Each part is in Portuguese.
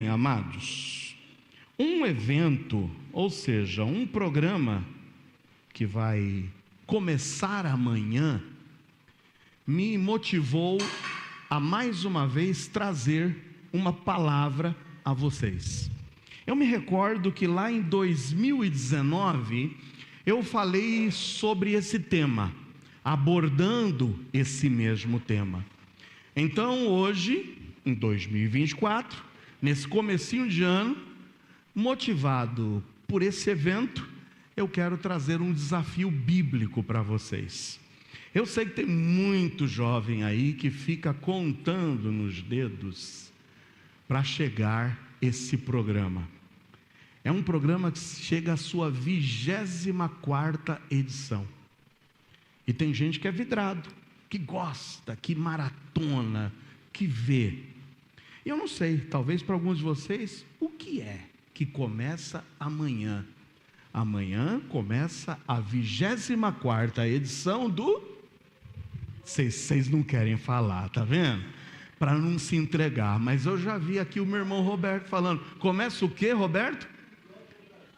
Amados, um evento, ou seja, um programa que vai começar amanhã, me motivou a mais uma vez trazer uma palavra a vocês. Eu me recordo que lá em 2019, eu falei sobre esse tema, abordando esse mesmo tema. Então hoje, em 2024, nesse comecinho de ano, motivado por esse evento, eu quero trazer um desafio bíblico para vocês. Eu sei que tem muito jovem aí que fica contando nos dedos para chegar esse programa. É um programa que chega à sua 24ª edição. E tem gente que é vidrado, que gosta, que maratona, que vê. E eu não sei, talvez para alguns de vocês, o que é que começa amanhã? Amanhã começa a 24ª edição do... Vocês não querem falar, tá vendo? Para não se entregar, mas eu já vi aqui o meu irmão Roberto falando. Começa o quê, Roberto?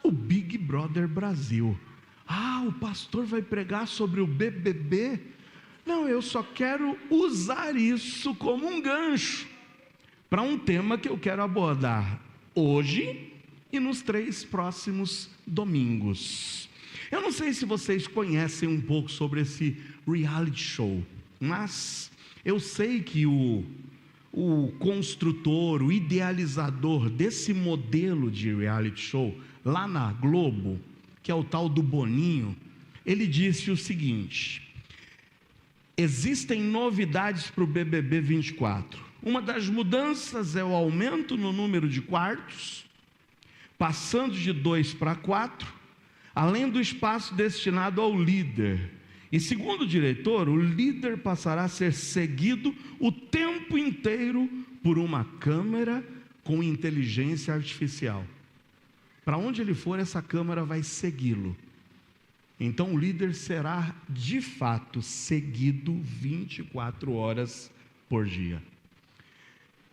O Big Brother Brasil. Ah, o pastor vai pregar sobre o BBB? Não, eu só quero usar isso como um gancho para um tema que eu quero abordar hoje e nos 3 próximos domingos. Eu não sei se vocês conhecem um pouco sobre esse reality show, mas eu sei que o construtor, o idealizador desse modelo de reality show, lá na Globo, que é o tal do Boninho, ele disse o seguinte: existem novidades para o BBB 24. Uma das mudanças é o aumento no número de quartos, passando de 2 para 4, além do espaço destinado ao líder. E segundo o diretor, o líder passará a ser seguido o tempo inteiro por uma câmera com inteligência artificial. Para onde ele for, essa câmera vai segui-lo. Então o líder será de fato seguido 24 horas por dia.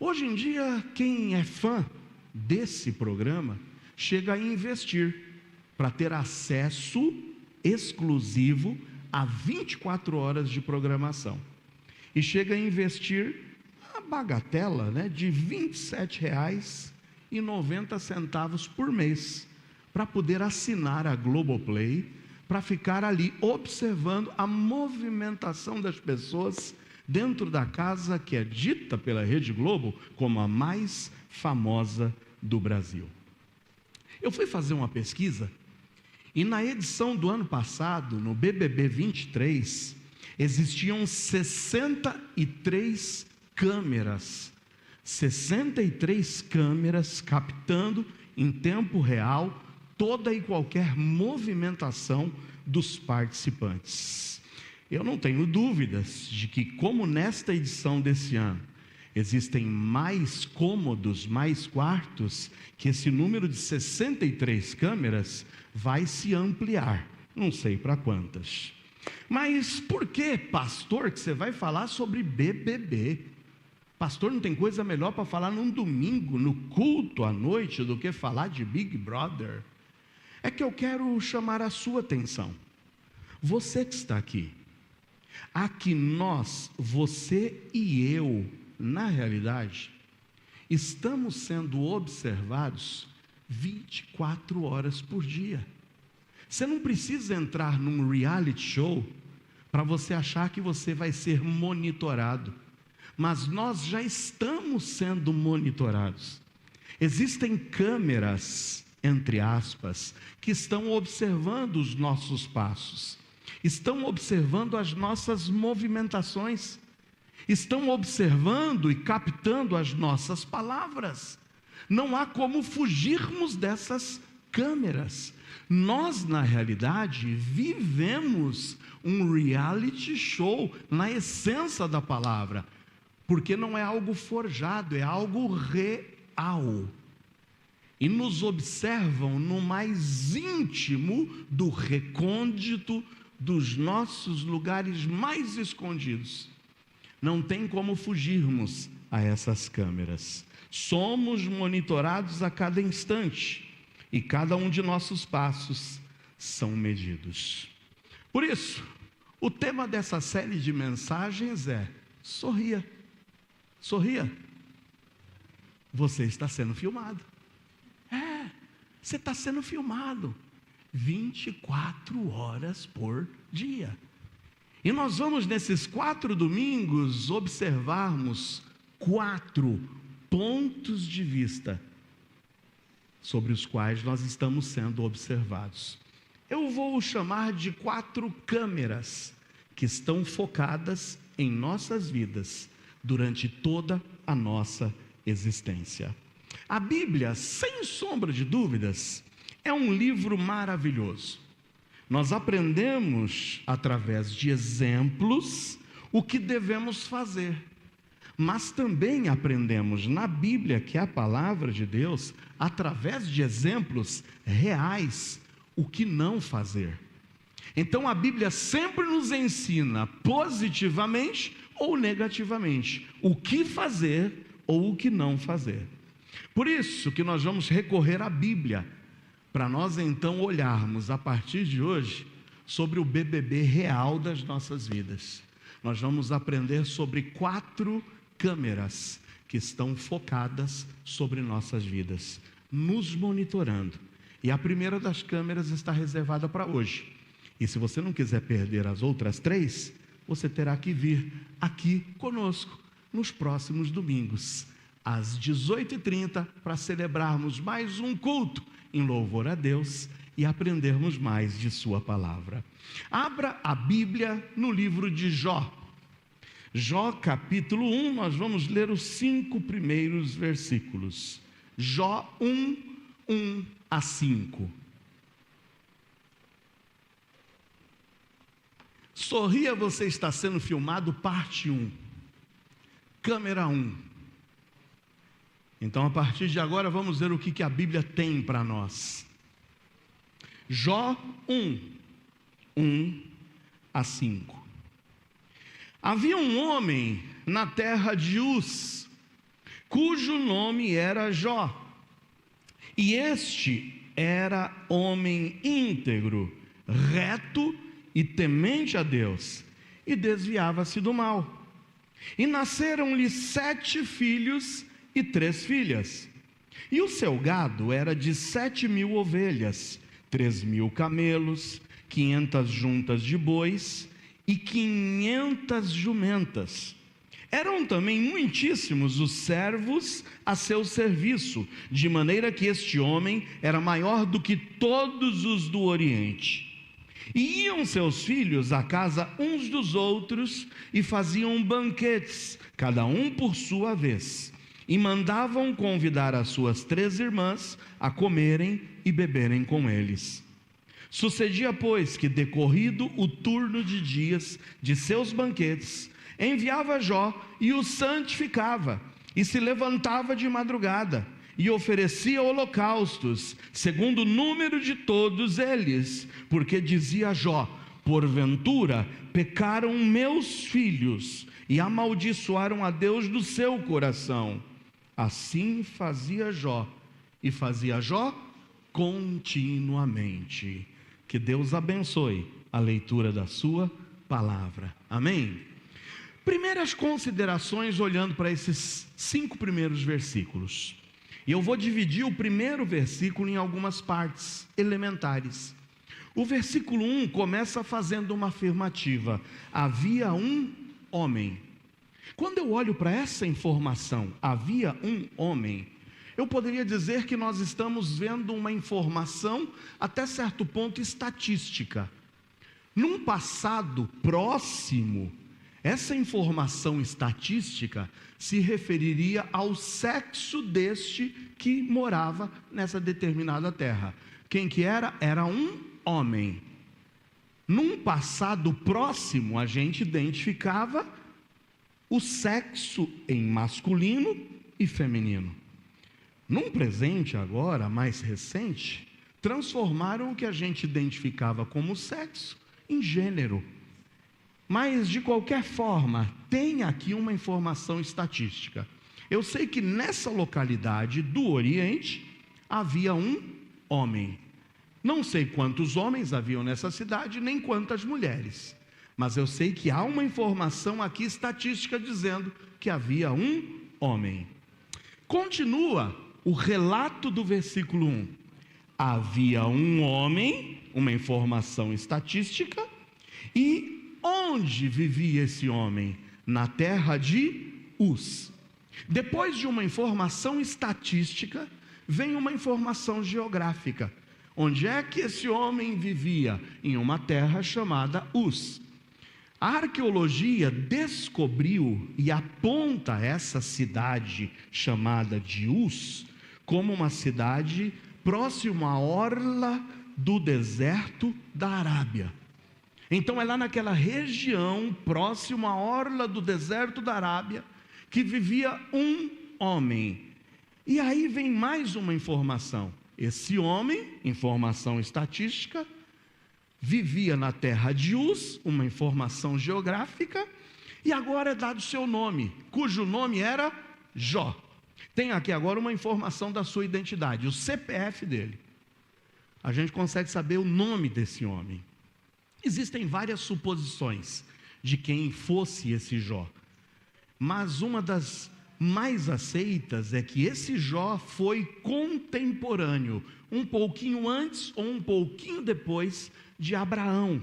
Hoje em dia, quem é fã desse programa chega a investir para ter acesso exclusivo a 24 horas de programação. E chega a investir a bagatela, de R$ 27,90 por mês para poder assinar a Globoplay, para ficar ali observando a movimentação das pessoas dentro da casa que é dita pela Rede Globo como a mais famosa do Brasil. Eu fui fazer uma pesquisa e na edição do ano passado, no BBB 23, existiam 63 câmeras. 63 câmeras captando em tempo real toda e qualquer movimentação dos participantes. Eu não tenho dúvidas de que, como nesta edição desse ano, existem mais cômodos, mais quartos, que esse número de 63 câmeras vai se ampliar. Não sei para quantas. Mas por que, pastor, que você vai falar sobre BBB? Pastor, não tem coisa melhor para falar num domingo, no culto à noite, do que falar de Big Brother? É que eu quero chamar a sua atenção. Você que está aqui. Aqui nós, você e eu, na realidade, estamos sendo observados 24 horas por dia. Você não precisa entrar num reality show para você achar que você vai ser monitorado. Mas nós já estamos sendo monitorados. Existem câmeras, entre aspas, que estão observando os nossos passos. Estão observando as nossas movimentações, estão observando e captando as nossas palavras. Não há como fugirmos dessas câmeras. Nós, na realidade, vivemos um reality show na essência da palavra, porque não é algo forjado, é algo real. E nos observam no mais íntimo do recôndito dos nossos lugares mais escondidos. Não tem como fugirmos a essas câmeras. Somos monitorados a cada instante e cada um de nossos passos são medidos. Por isso, o tema dessa série de mensagens é: sorria. Sorria. Você está sendo filmado. Você está sendo filmado 24 horas por dia. E nós vamos, nesses 4 domingos, observarmos 4 pontos de vista sobre os quais nós estamos sendo observados. Eu vou chamar de 4 câmeras que estão focadas em nossas vidas durante toda a nossa existência. A Bíblia, sem sombra de dúvidas, é um livro maravilhoso. Nós aprendemos, através de exemplos, o que devemos fazer. Mas também aprendemos na Bíblia, que é a palavra de Deus, através de exemplos reais, o que não fazer. Então a Bíblia sempre nos ensina positivamente ou negativamente o que fazer ou o que não fazer. Por isso que nós vamos recorrer à Bíblia, para nós então olharmos a partir de hoje sobre o BBB real das nossas vidas. Nós vamos aprender sobre 4 câmeras que estão focadas sobre nossas vidas, nos monitorando. E a primeira das câmeras está reservada para hoje. E se você não quiser perder as outras 3, você terá que vir aqui conosco nos próximos domingos, às 18h30, para celebrarmos mais um culto em louvor a Deus e aprendermos mais de sua palavra. Abra a Bíblia no livro de Jó. Jó capítulo 1, nós vamos ler os 5 primeiros versículos. Jó 1, 1 a 5. Sorria, você está sendo filmado, parte 1. Câmera 1. Então, a partir de agora, vamos ver o que a Bíblia tem para nós. Jó 1, 1 a 5. Havia um homem na terra de Uz, cujo nome era Jó, e este era homem íntegro, reto e temente a Deus, e desviava-se do mal. E nasceram-lhe 7 filhos e 3 filhas. E o seu gado era de 7.000 ovelhas, 3.000 camelos, 500 juntas de bois e 500 jumentas. Eram também muitíssimos os servos a seu serviço, de maneira que este homem era maior do que todos os do Oriente. E iam seus filhos à casa uns dos outros e faziam banquetes, cada um por sua vez, e mandavam convidar as suas 3 irmãs a comerem e beberem com eles. Sucedia, pois, que decorrido o turno de dias de seus banquetes, enviava Jó e o santificava, e se levantava de madrugada, e oferecia holocaustos, segundo o número de todos eles, porque dizia Jó: porventura pecaram meus filhos, e amaldiçoaram a Deus do seu coração. Assim fazia Jó, e fazia Jó continuamente. Que Deus abençoe a leitura da sua palavra. Amém? Primeiras considerações olhando para esses 5 primeiros versículos. E eu vou dividir o primeiro versículo em algumas partes elementares. O versículo 1 começa fazendo uma afirmativa: havia um homem. Quando eu olho para essa informação, havia um homem, eu poderia dizer que nós estamos vendo uma informação até certo ponto estatística. Num passado próximo, essa informação estatística se referiria ao sexo deste que morava nessa determinada terra. Quem que era? Era um homem. Num passado próximo, a gente identificava o sexo em masculino e feminino. Num presente agora, mais recente, transformaram o que a gente identificava como sexo em gênero. Mas, de qualquer forma, tem aqui uma informação estatística. Eu sei que nessa localidade do Oriente havia um homem. Não sei quantos homens haviam nessa cidade, nem quantas mulheres. Mas eu sei que há uma informação aqui estatística dizendo que havia um homem. Continua o relato do versículo 1. Havia um homem, uma informação estatística, e onde vivia esse homem? Na terra de Uz. Depois de uma informação estatística, vem uma informação geográfica. Onde é que esse homem vivia? Em uma terra chamada Uz. A arqueologia descobriu e aponta essa cidade chamada de Uz como uma cidade próxima à orla do deserto da Arábia. Então é lá naquela região, próximo à orla do deserto da Arábia, que vivia um homem. E aí vem mais uma informação. Esse homem, informação estatística, vivia na terra de Uz, uma informação geográfica, e agora é dado seu nome, cujo nome era Jó. Tem aqui agora uma informação da sua identidade, o CPF dele. A gente consegue saber o nome desse homem. Existem várias suposições de quem fosse esse Jó, mas uma das mais aceitas é que esse Jó foi contemporâneo, um pouquinho antes ou um pouquinho depois de Abraão.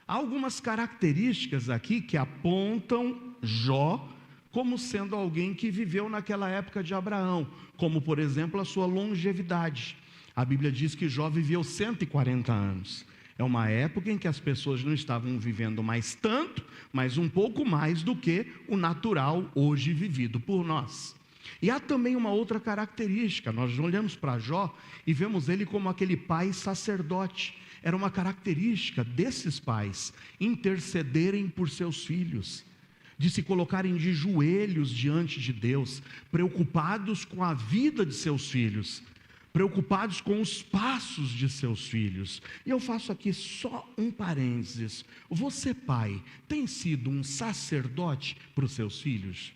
Há algumas características aqui que apontam Jó como sendo alguém que viveu naquela época de Abraão, como por exemplo a sua longevidade. A Bíblia diz que Jó viveu 140 anos. É uma época em que as pessoas não estavam vivendo mais tanto, mas um pouco mais do que o natural hoje vivido por nós. E há também uma outra característica. Nós olhamos para Jó e vemos ele como aquele pai sacerdote. Era uma característica desses pais intercederem por seus filhos, de se colocarem de joelhos diante de Deus, preocupados com a vida de seus filhos, preocupados com os passos de seus filhos. E eu faço aqui só um parênteses. Você, pai, tem sido um sacerdote para os seus filhos?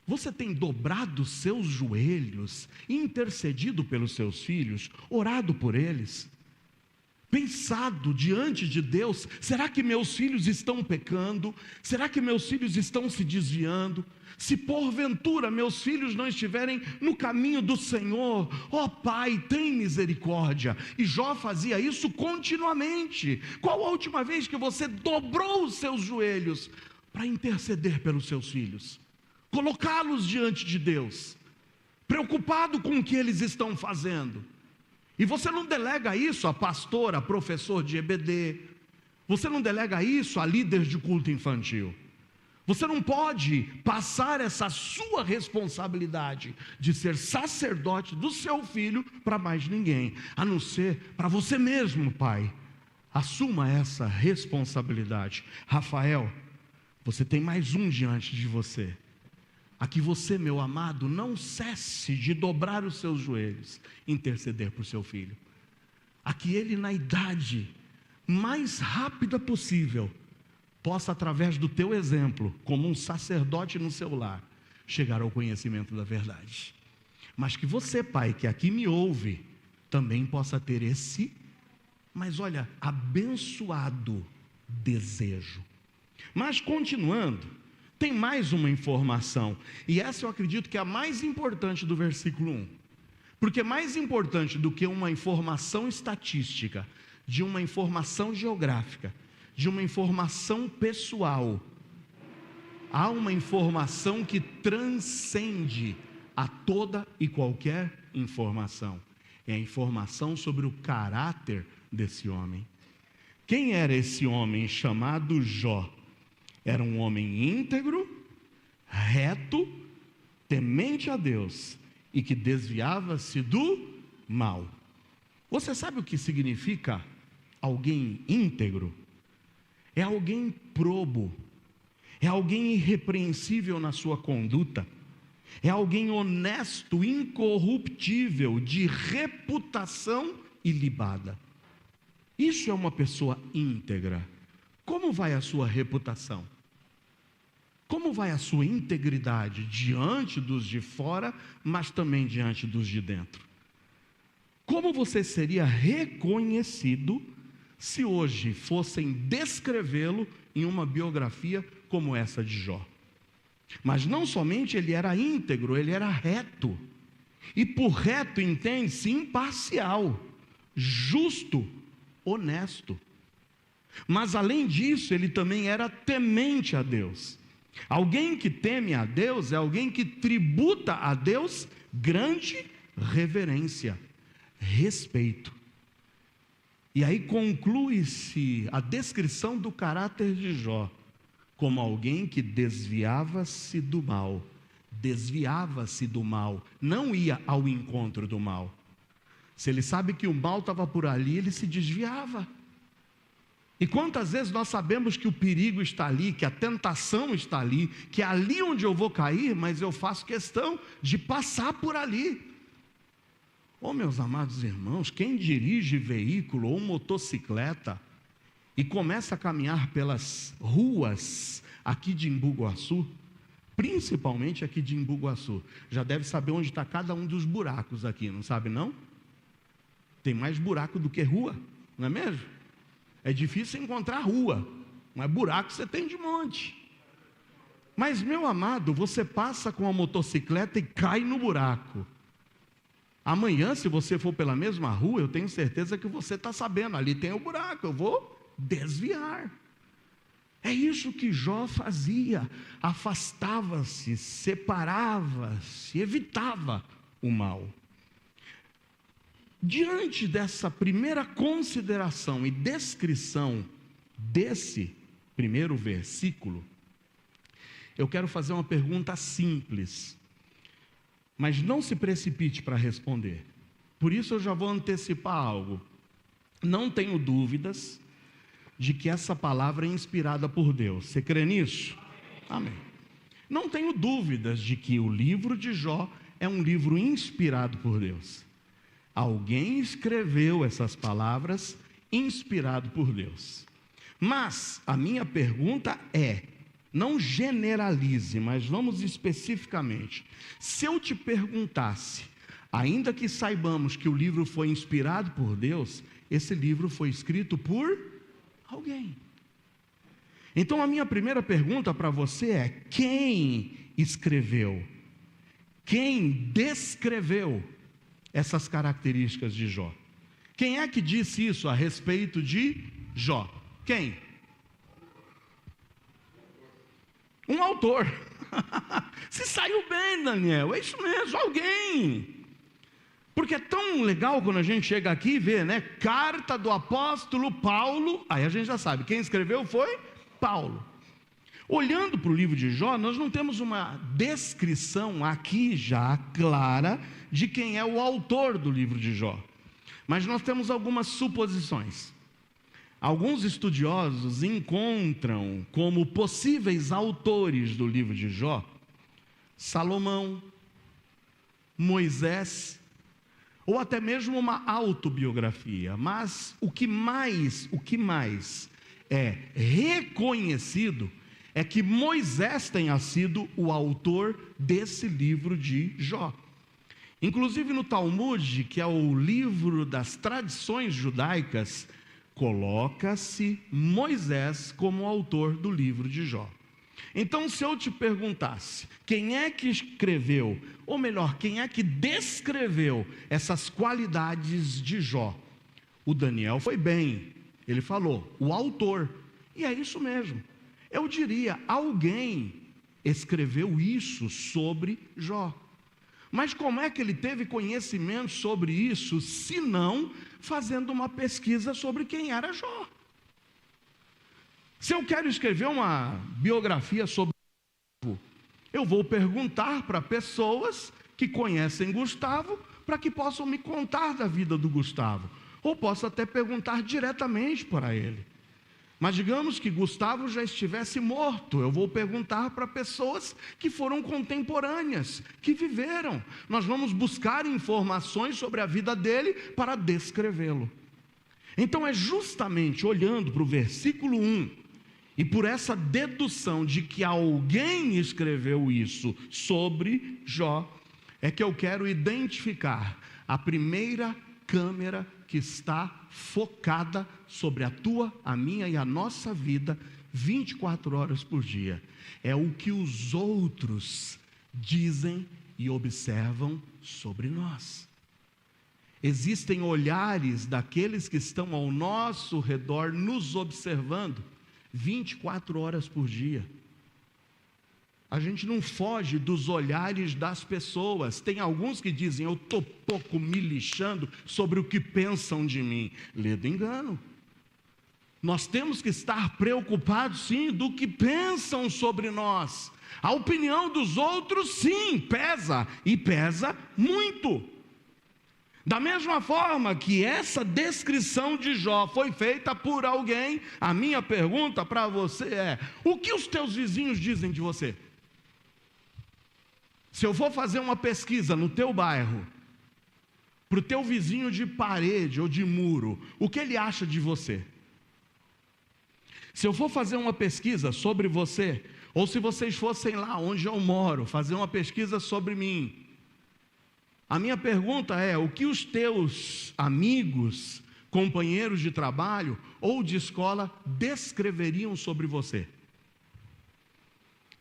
Você tem dobrado seus joelhos, intercedido pelos seus filhos, orado por eles? Pensado diante de Deus, será que meus filhos estão pecando? Será que meus filhos estão se desviando? Se porventura meus filhos não estiverem no caminho do Senhor, ó Pai, tem misericórdia. E Jó fazia isso continuamente. Qual a última vez que você dobrou os seus joelhos para interceder pelos seus filhos? Colocá-los diante de Deus, preocupado com o que eles estão fazendo. E você não delega isso a pastor, a professor de EBD, você não delega isso a líder de culto infantil. Você não pode passar essa sua responsabilidade de ser sacerdote do seu filho para mais ninguém, a não ser para você mesmo, pai. Assuma essa responsabilidade. Rafael, você tem mais um diante de você. Aqui você, meu amado, não cesse de dobrar os seus joelhos, interceder por seu filho. Aqui ele, na idade mais rápida possível, possa, através do teu exemplo, como um sacerdote no seu lar, chegar ao conhecimento da verdade. Mas que você, pai, que aqui me ouve, também possa ter esse, mas olha, abençoado desejo. Mas continuando, tem mais uma informação, e essa eu acredito que é a mais importante do versículo 1, porque mais importante do que uma informação estatística, de uma informação geográfica, de uma informação pessoal, há uma informação que transcende a toda e qualquer informação, é a informação sobre o caráter desse homem. Quem era esse homem chamado Jó? Era um homem íntegro, reto, temente a Deus e que desviava-se do mal. Você sabe o que significa alguém íntegro? É alguém probo, é alguém irrepreensível na sua conduta, é alguém honesto, incorruptível, de reputação ilibada. Isso é uma pessoa íntegra. Como vai a sua reputação? Como vai a sua integridade diante dos de fora, mas também diante dos de dentro? Como você seria reconhecido se hoje fossem descrevê-lo em uma biografia como essa de Jó? Mas não somente ele era íntegro, ele era reto. E por reto entende-se imparcial, justo, honesto. Mas além disso, ele também era temente a Deus. Alguém que teme a Deus é alguém que tributa a Deus grande reverência, respeito. E aí conclui-se a descrição do caráter de Jó como alguém que desviava-se do mal, não ia ao encontro do mal. Se ele sabe que o mal estava por ali, ele se desviava. E quantas vezes nós sabemos que o perigo está ali, que a tentação está ali, que é ali onde eu vou cair, mas eu faço questão de passar por ali. Oh, meus amados irmãos, quem dirige veículo ou motocicleta e começa a caminhar pelas ruas aqui de Embu-Guaçu, principalmente aqui de Embu-Guaçu, já deve saber onde está cada um dos buracos aqui, não sabe não? Tem mais buraco do que rua, não é mesmo? É difícil encontrar rua, mas buraco você tem de monte. Mas, meu amado, você passa com a motocicleta e cai no buraco. Amanhã, se você for pela mesma rua, eu tenho certeza que você está sabendo, ali tem o buraco, eu vou desviar. É isso que Jó fazia, afastava-se, separava-se, evitava o mal. Diante dessa primeira consideração e descrição desse primeiro versículo, eu quero fazer uma pergunta simples, mas não se precipite para responder. Por isso eu já vou antecipar algo. Não tenho dúvidas de que essa palavra é inspirada por Deus. Você crê nisso? Amém. Não tenho dúvidas de que o livro de Jó é um livro inspirado por Deus. Alguém escreveu essas palavras inspirado por Deus. Mas a minha pergunta é, não generalize, mas vamos especificamente. Se eu te perguntasse, ainda que saibamos que o livro foi inspirado por Deus, esse livro foi escrito por alguém. Então a minha primeira pergunta para você é: quem escreveu? Quem descreveu essas características de Jó? Quem é que disse isso a respeito de Jó? Quem? Um autor. Se saiu bem, Daniel, é isso mesmo, alguém. Porque é tão legal quando a gente chega aqui e vê, né? Carta do apóstolo Paulo. Aí a gente já sabe, quem escreveu foi Paulo. Olhando para o livro de Jó, nós não temos uma descrição aqui já clara de quem é o autor do livro de Jó. Mas nós temos algumas suposições. Alguns estudiosos encontram como possíveis autores do livro de Jó Salomão, Moisés, ou até mesmo uma autobiografia. Mas o que mais é reconhecido é que Moisés tenha sido o autor desse livro de Jó. Inclusive no Talmud, que é o livro das tradições judaicas, coloca-se Moisés como autor do livro de Jó. Então, se eu te perguntasse, quem é que escreveu, ou melhor, quem é que descreveu essas qualidades de Jó? O Daniel foi bem, ele falou, o autor, e é isso mesmo. Eu diria, alguém escreveu isso sobre Jó. Mas como é que ele teve conhecimento sobre isso, se não fazendo uma pesquisa sobre quem era Jó? Se eu quero escrever uma biografia sobre Gustavo, eu vou perguntar para pessoas que conhecem Gustavo, para que possam me contar da vida do Gustavo. Ou posso até perguntar diretamente para ele. Mas digamos que Gustavo já estivesse morto, eu vou perguntar para pessoas que foram contemporâneas, que viveram. Nós vamos buscar informações sobre a vida dele para descrevê-lo. Então é justamente olhando para o versículo 1 E por essa dedução de que alguém escreveu isso sobre Jó, é que eu quero identificar a primeira câmera que está focada sobre a tua, a minha e a nossa vida 24 horas por dia. É o que os outros dizem e observam sobre nós. Existem olhares daqueles que estão ao nosso redor nos observando 24 horas por dia. A gente não foge dos olhares das pessoas. Tem alguns que dizem: eu estou pouco me lixando sobre o que pensam de mim. Ledo engano. Nós temos que estar preocupados sim do que pensam sobre nós. A opinião dos outros sim pesa, e pesa muito. Da mesma forma que essa descrição de Jó foi feita por alguém, a minha pergunta para você é: o que os teus vizinhos dizem de você? Se eu for fazer uma pesquisa no teu bairro, para o teu vizinho de parede ou de muro, o que ele acha de você? Se eu for fazer uma pesquisa sobre você, ou se vocês fossem lá onde eu moro, fazer uma pesquisa sobre mim, a minha pergunta é: o que os teus amigos, companheiros de trabalho ou de escola descreveriam sobre você?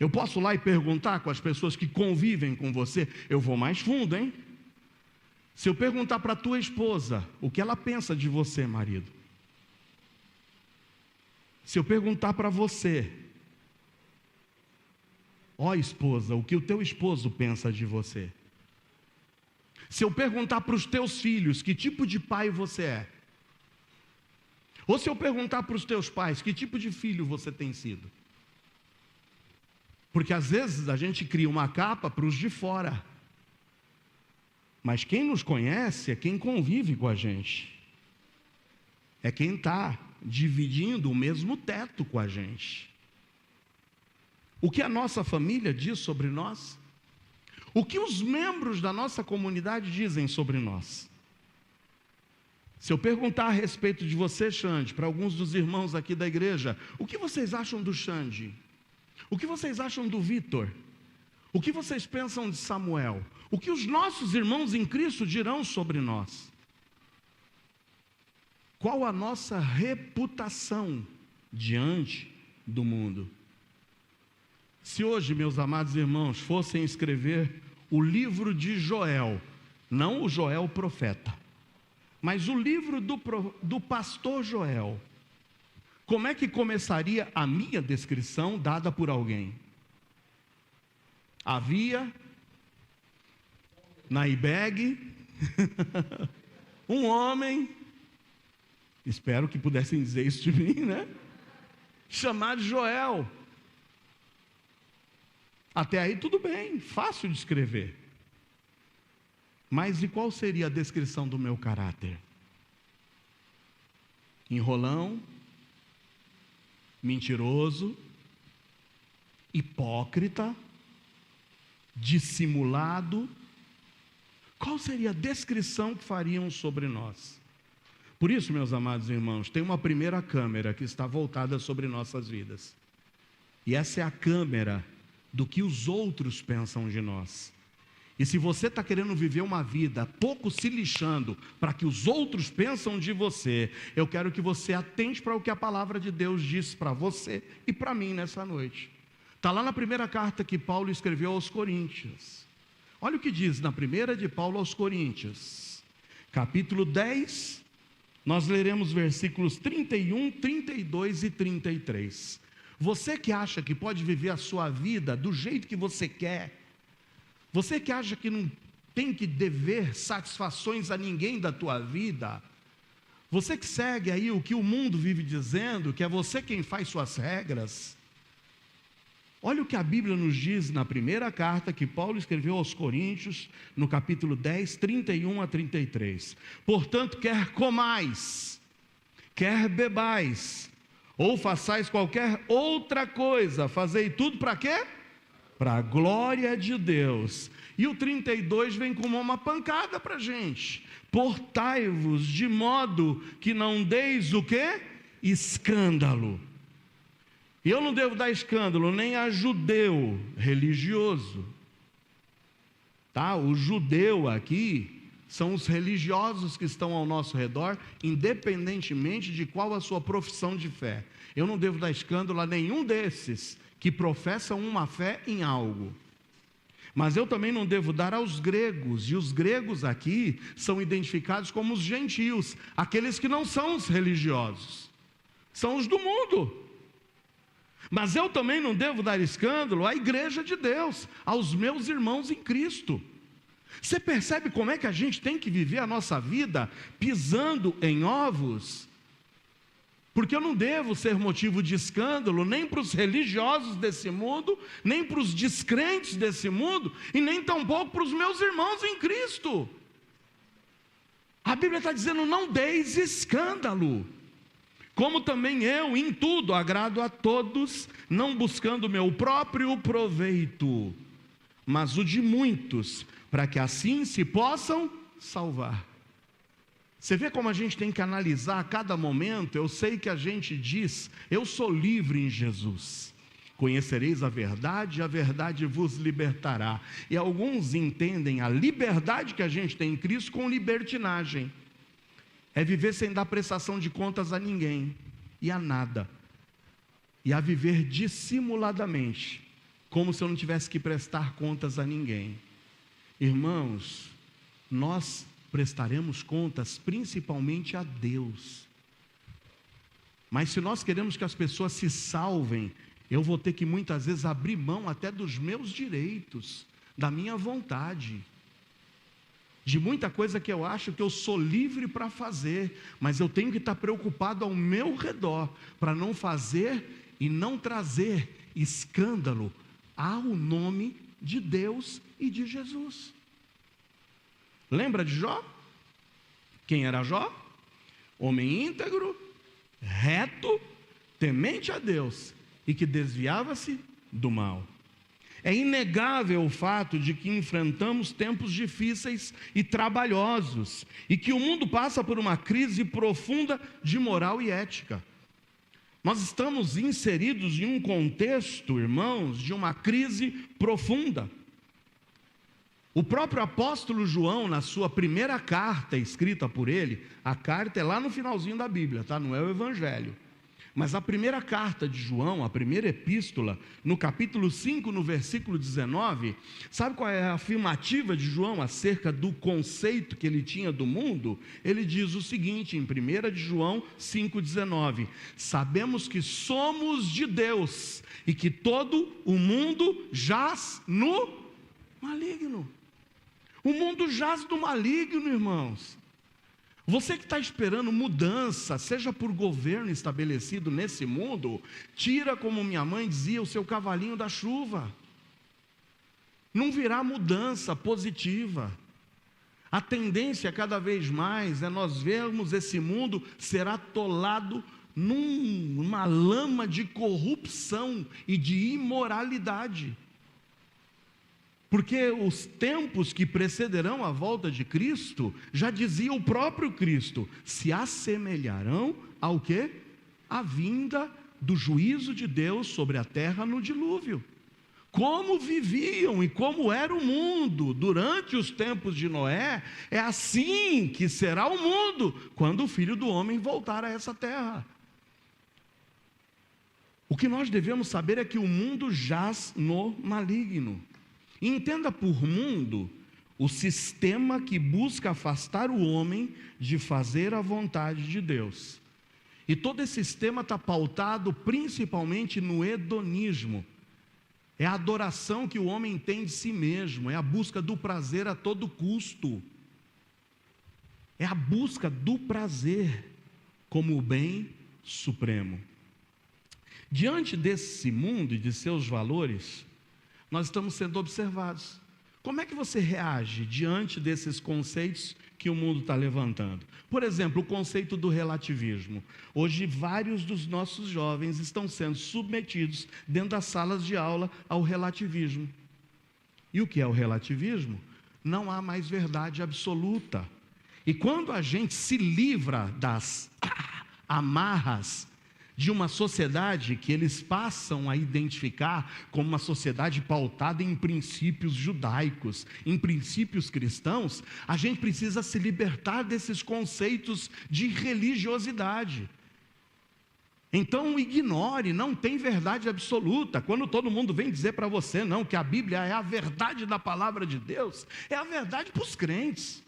Eu posso ir lá e perguntar com as pessoas que convivem com você? Eu vou mais fundo, hein? Se eu perguntar para a tua esposa o que ela pensa de você, marido. Se eu perguntar para você: ó esposa, o que o teu esposo pensa de você? Se eu perguntar para os teus filhos que tipo de pai você é? Ou se eu perguntar para os teus pais que tipo de filho você tem sido? Porque às vezes a gente cria uma capa para os de fora, mas quem nos conhece é quem convive com a gente, é quem está dividindo o mesmo teto com a gente. O que a nossa família diz sobre nós? O que os membros da nossa comunidade dizem sobre nós? Se eu perguntar a respeito de você, Xande, para alguns dos irmãos aqui da igreja: o que vocês acham do Xande? O que vocês acham do Vitor? O que vocês pensam de Samuel? O que os nossos irmãos em Cristo dirão sobre nós? Qual a nossa reputação diante do mundo? Se hoje, meus amados irmãos, fossem escrever o livro de Joel, não o Joel profeta, mas o livro do pastor Joel, como é que começaria a minha descrição dada por alguém? Havia na IBEG um homem, espero que pudessem dizer isso de mim, né? Chamado Joel. Até aí tudo bem, fácil de escrever. Mas e qual seria a descrição do meu caráter? Enrolão, mentiroso, hipócrita, dissimulado. Qual seria a descrição que fariam sobre nós? Por isso, meus amados irmãos, tem uma primeira câmera que está voltada sobre nossas vidas. E essa é a câmera do que os outros pensam de nós. E se você está querendo viver uma vida pouco se lixando para que os outros pensam de você, eu quero que você atente para o que a palavra de Deus diz para você e para mim nessa noite. Está lá na primeira carta que Paulo escreveu aos Coríntios. Olha o que diz na primeira de Paulo aos Coríntios, capítulo 10, nós leremos versículos 31, 32 e 33. Você que acha que pode viver a sua vida do jeito que você quer, você que acha que não tem que dever satisfações a ninguém da tua vida, você que segue aí o que o mundo vive dizendo, que é você quem faz suas regras, olha o que a Bíblia nos diz na primeira carta que Paulo escreveu aos Coríntios, no capítulo 10, 31 a 33. Portanto, quer comais, quer bebais, ou façais qualquer outra coisa, fazei tudo para quê? Para a glória de Deus. E o 32 vem como uma pancada para a gente. Portai-vos de modo que não deis o quê? Escândalo. E eu não devo dar escândalo nem a judeu religioso. Tá? O judeu aqui são os religiosos que estão ao nosso redor, independentemente de qual a sua profissão de fé. Eu não devo dar escândalo a nenhum desses que professam uma fé em algo. Mas eu também não devo dar aos gregos, e os gregos aqui são identificados como os gentios, aqueles que não são os religiosos, são os do mundo. Mas eu também não devo dar escândalo à igreja de Deus, aos meus irmãos em Cristo. Você percebe como é que a gente tem que viver a nossa vida pisando em ovos? Porque eu não devo ser motivo de escândalo nem para os religiosos desse mundo, nem para os descrentes desse mundo, e nem tampouco para os meus irmãos em Cristo. A Bíblia está dizendo: não deis escândalo. Como também eu, em tudo, agrado a todos, não buscando o meu próprio proveito, mas o de muitos, para que assim se possam salvar. Você vê como a gente tem que analisar a cada momento. Eu sei que a gente diz: eu sou livre em Jesus. Conhecereis a verdade vos libertará. E alguns entendem a liberdade que a gente tem em Cristo com libertinagem. É viver sem dar prestação de contas a ninguém e a nada. E a viver dissimuladamente, como se eu não tivesse que prestar contas a ninguém. Irmãos, nós prestaremos contas principalmente a Deus. Mas se nós queremos que as pessoas se salvem, eu vou ter que muitas vezes abrir mão até dos meus direitos, da minha vontade, de muita coisa que eu acho que eu sou livre para fazer, mas eu tenho que estar preocupado ao meu redor, para não fazer e não trazer escândalo ao nome de Deus e de Jesus. Lembra de Jó? Quem era Jó? Homem íntegro, reto, temente a Deus e que desviava-se do mal. É inegável o fato de que enfrentamos tempos difíceis e trabalhosos, e que o mundo passa por uma crise profunda de moral e ética. Nós estamos inseridos em um contexto, irmãos, de uma crise profunda. O próprio apóstolo João, na sua primeira carta escrita por ele, a carta é lá no finalzinho da Bíblia, tá? Não é o Evangelho. Mas a primeira carta de João, a primeira epístola, no capítulo 5, no versículo 19, sabe qual é a afirmativa de João acerca do conceito que ele tinha do mundo? Ele diz o seguinte, em 1 de João 5,19: sabemos que somos de Deus e que todo o mundo jaz no maligno. O mundo jaz no maligno, irmãos. Você que está esperando mudança, seja por governo estabelecido nesse mundo, tira, como minha mãe dizia, o seu cavalinho da chuva. Não virá mudança positiva. A tendência cada vez mais é nós vermos esse mundo ser atolado numa lama de corrupção e de imoralidade. Porque os tempos que precederão a volta de Cristo, já dizia o próprio Cristo, se assemelharão ao quê? A vinda do juízo de Deus sobre a terra no dilúvio. Como viviam e como era o mundo durante os tempos de Noé, é assim que será o mundo quando o Filho do Homem voltar a essa terra. O que nós devemos saber é que o mundo jaz no maligno. Entenda por mundo o sistema que busca afastar o homem de fazer a vontade de Deus. E todo esse sistema está pautado principalmente no hedonismo. É a adoração que o homem tem de si mesmo, é a busca do prazer a todo custo. É a busca do prazer como o bem supremo. Diante desse mundo e de seus valores, nós estamos sendo observados. Como é que você reage diante desses conceitos que o mundo está levantando? Por exemplo, o conceito do relativismo. Hoje, vários dos nossos jovens estão sendo submetidos, dentro das salas de aula, ao relativismo. E o que é o relativismo? Não há mais verdade absoluta. E quando a gente se livra das amarras de uma sociedade que eles passam a identificar como uma sociedade pautada em princípios judaicos, em princípios cristãos, a gente precisa se libertar desses conceitos de religiosidade. Então ignore, não tem verdade absoluta. Quando todo mundo vem dizer para você, não, que a Bíblia é a verdade da palavra de Deus, é a verdade para os crentes.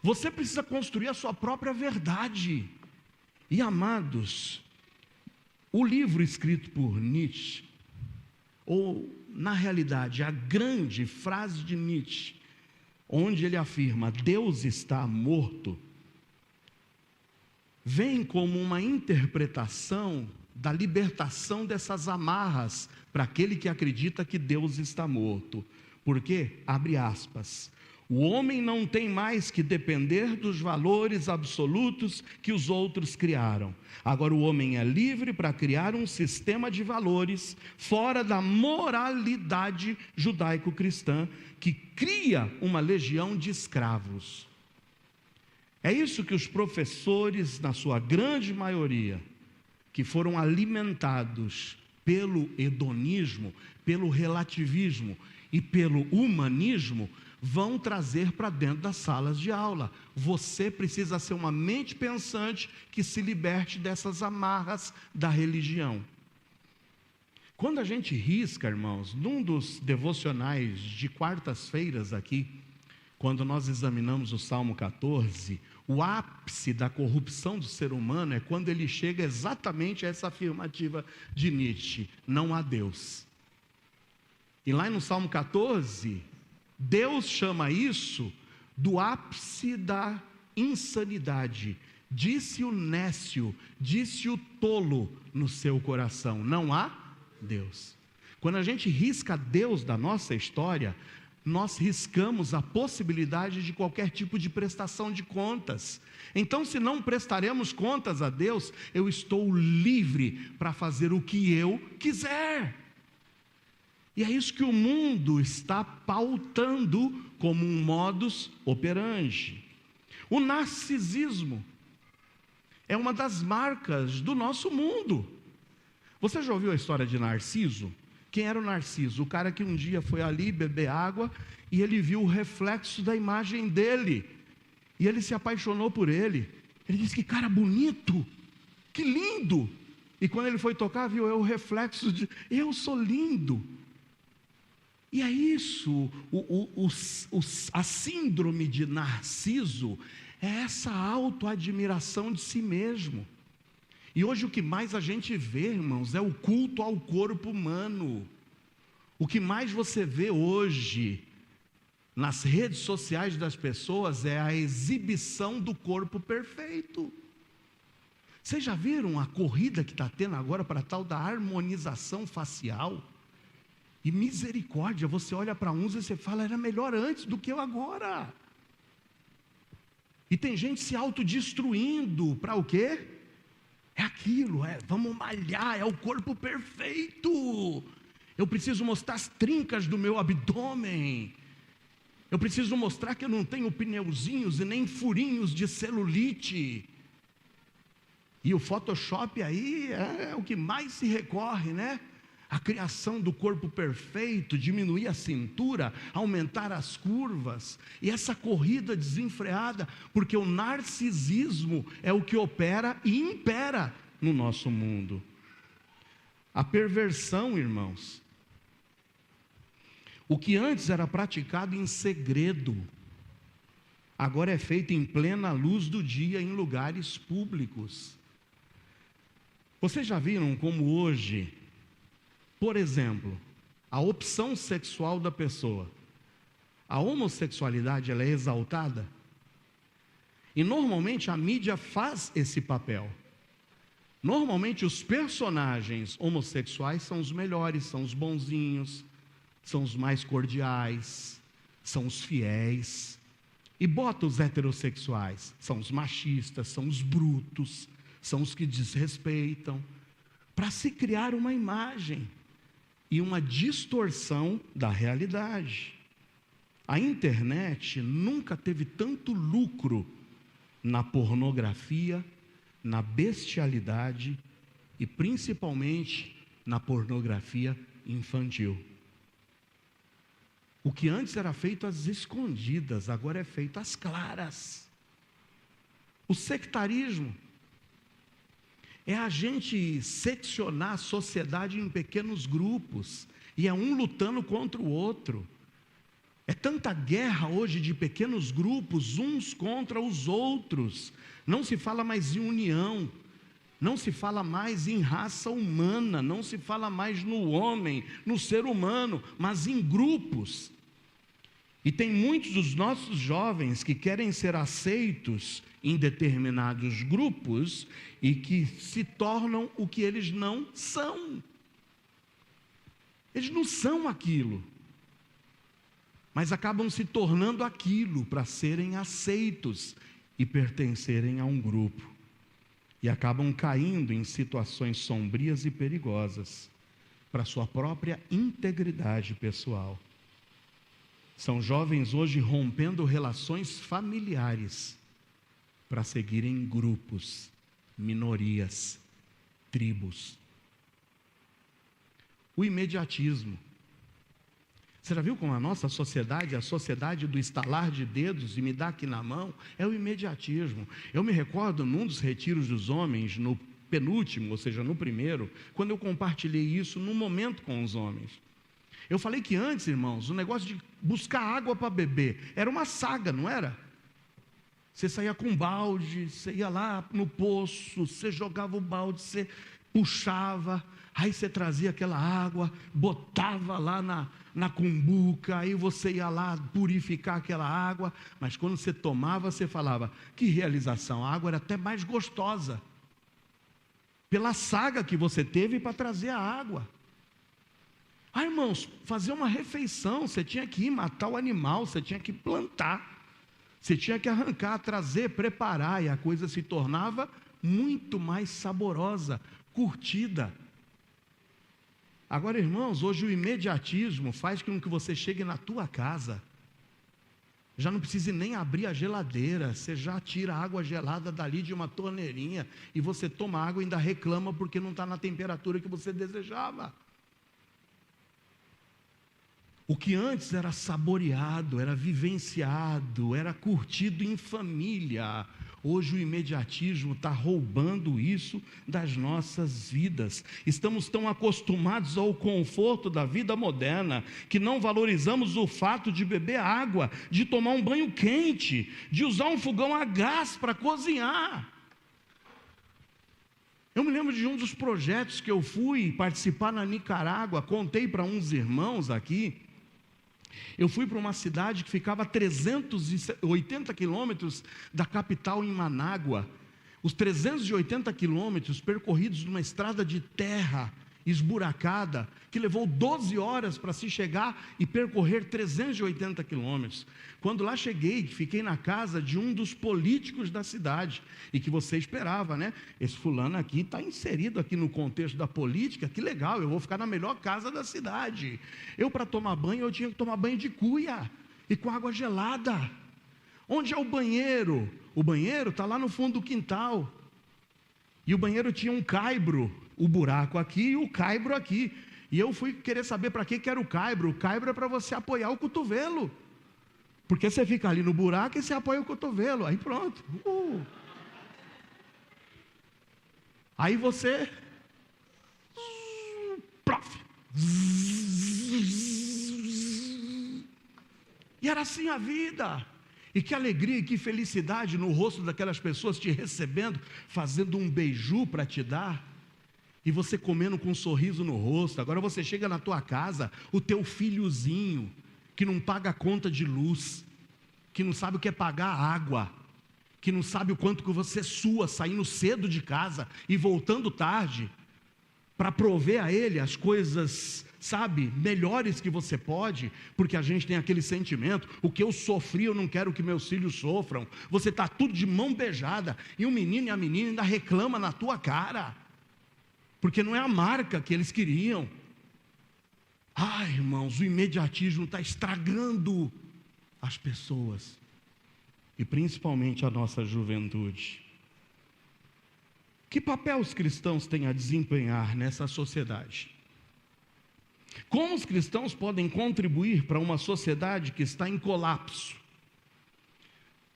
Você precisa construir a sua própria verdade. E amados, o livro escrito por Nietzsche, ou na realidade a grande frase de Nietzsche, onde ele afirma, Deus está morto, vem como uma interpretação da libertação dessas amarras para aquele que acredita que Deus está morto. Por quê? Abre aspas. O homem não tem mais que depender dos valores absolutos que os outros criaram. Agora o homem é livre para criar um sistema de valores fora da moralidade judaico-cristã que cria uma legião de escravos. É isso que os professores, na sua grande maioria, que foram alimentados pelo hedonismo, pelo relativismo e pelo humanismo, vão trazer para dentro das salas de aula. Você precisa ser uma mente pensante que se liberte dessas amarras da religião. Quando a gente risca, irmãos, num dos devocionais de quartas-feiras aqui, quando nós examinamos o Salmo 14, o ápice da corrupção do ser humano é quando ele chega exatamente a essa afirmativa de Nietzsche: não há Deus. E lá no Salmo 14, Deus chama isso do ápice da insanidade. Disse o nécio, disse o tolo no seu coração: não há Deus. Quando a gente risca Deus da nossa história, nós riscamos a possibilidade de qualquer tipo de prestação de contas. Então, se não prestaremos contas a Deus, eu estou livre para fazer o que eu quiser. E é isso que o mundo está pautando como um modus operandi. O narcisismo é uma das marcas do nosso mundo. Você já ouviu a história de Narciso? Quem era o Narciso? O cara que um dia foi ali beber água e ele viu o reflexo da imagem dele. E ele se apaixonou por ele. Ele disse: que cara bonito, que lindo. E quando ele foi tocar, viu o reflexo de: eu sou lindo. E é isso, a síndrome de Narciso é essa autoadmiração de si mesmo. E hoje o que mais a gente vê, irmãos, é o culto ao corpo humano. O que mais você vê hoje nas redes sociais das pessoas é a exibição do corpo perfeito. Vocês já viram a corrida que está tendo agora para a tal da harmonização facial? E misericórdia, você olha para uns e você fala: era melhor antes do que eu agora. E tem gente se autodestruindo para o quê? É aquilo, vamos malhar, é o corpo perfeito. Eu preciso mostrar as trincas do meu abdômen. Eu preciso mostrar que eu não tenho pneuzinhos e nem furinhos de celulite. E o Photoshop aí é o que mais se recorre, né? A criação do corpo perfeito, diminuir a cintura, aumentar as curvas, e essa corrida desenfreada, porque o narcisismo é o que opera e impera no nosso mundo. A perversão, irmãos, o que antes era praticado em segredo, agora é feito em plena luz do dia em lugares públicos. Vocês já viram como hoje, por exemplo, a opção sexual da pessoa, a homossexualidade, ela é exaltada? E normalmente a mídia faz esse papel. Normalmente os personagens homossexuais são os melhores, são os bonzinhos, são os mais cordiais, são os fiéis. E bota os heterossexuais, são os machistas, são os brutos, são os que desrespeitam, para se criar uma imagem e uma distorção da realidade. A internet nunca teve tanto lucro na pornografia, na bestialidade e principalmente na pornografia infantil. O que antes era feito às escondidas, agora é feito às claras. O sectarismo é a gente seccionar a sociedade em pequenos grupos, e é um lutando contra o outro. É tanta guerra hoje de pequenos grupos, uns contra os outros. Não se fala mais em união, não se fala mais em raça humana, não se fala mais no homem, no ser humano, mas em grupos. E tem muitos dos nossos jovens que querem ser aceitos em determinados grupos e que se tornam o que eles não são. Eles não são aquilo, mas acabam se tornando aquilo para serem aceitos e pertencerem a um grupo. E acabam caindo em situações sombrias e perigosas para sua própria integridade pessoal. São jovens hoje rompendo relações familiares para seguirem grupos, minorias, tribos. O imediatismo. Você já viu como a nossa sociedade, a sociedade do estalar de dedos e me dá aqui na mão, é o imediatismo. Eu me recordo num dos retiros dos homens, no penúltimo, ou seja, no primeiro, quando eu compartilhei isso num momento com os homens. Eu falei que antes, irmãos, o negócio de buscar água para beber era uma saga, não era? Você saía com um balde, você ia lá no poço, você jogava o balde, você puxava, aí você trazia aquela água, botava lá na cumbuca, aí você ia lá purificar aquela água, mas quando você tomava, você falava, que realização, a água era até mais gostosa, pela saga que você teve para trazer a água. Ah, irmãos, fazer uma refeição, você tinha que ir matar o animal, você tinha que plantar, você tinha que arrancar, trazer, preparar, e a coisa se tornava muito mais saborosa, curtida. Agora, irmãos, hoje o imediatismo faz com que você chegue na tua casa, já não precise nem abrir a geladeira, você já tira a água gelada dali de uma torneirinha, e você toma água e ainda reclama porque não está na temperatura que você desejava. O que antes era saboreado, era vivenciado, era curtido em família, hoje o imediatismo está roubando isso das nossas vidas. Estamos tão acostumados ao conforto da vida moderna, que não valorizamos o fato de beber água, de tomar um banho quente, de usar um fogão a gás para cozinhar. Eu me lembro de um dos projetos que eu fui participar na Nicarágua, contei para uns irmãos aqui. Eu fui para uma cidade que ficava a 380 quilômetros da capital, em Manágua. Os 380 quilômetros percorridos numa estrada de terra esburacada, que levou 12 horas para se chegar e percorrer 380 quilômetros. Quando lá cheguei, fiquei na casa de um dos políticos da cidade, e que você esperava, né? Esse fulano aqui está inserido aqui no contexto da política, que legal, eu vou ficar na melhor casa da cidade. Eu, para tomar banho, eu tinha que tomar banho de cuia, e com água gelada. Onde é o banheiro? O banheiro está lá no fundo do quintal, e o banheiro tinha um caibro, o buraco aqui e o caibro aqui. E eu fui querer saber para que era o caibro. O caibro é para você apoiar o cotovelo, porque você fica ali no buraco e você apoia o cotovelo, aí pronto. Aí você prof. E era assim a vida. E que alegria e que felicidade no rosto daquelas pessoas te recebendo, fazendo um beiju para te dar, e você comendo com um sorriso no rosto. Agora você chega na tua casa, o teu filhozinho, que não paga a conta de luz, que não sabe o que é pagar água, que não sabe o quanto que você sua saindo cedo de casa e voltando tarde, para prover a ele as coisas, sabe, melhores que você pode, porque a gente tem aquele sentimento, o que eu sofri eu não quero que meus filhos sofram. Você está tudo de mão beijada, e o menino e a menina ainda reclamam na tua cara, porque não é a marca que eles queriam. Ai, irmãos, o imediatismo está estragando as pessoas, e principalmente a nossa juventude. Que papel os cristãos têm a desempenhar nessa sociedade? Como os cristãos podem contribuir para uma sociedade que está em colapso?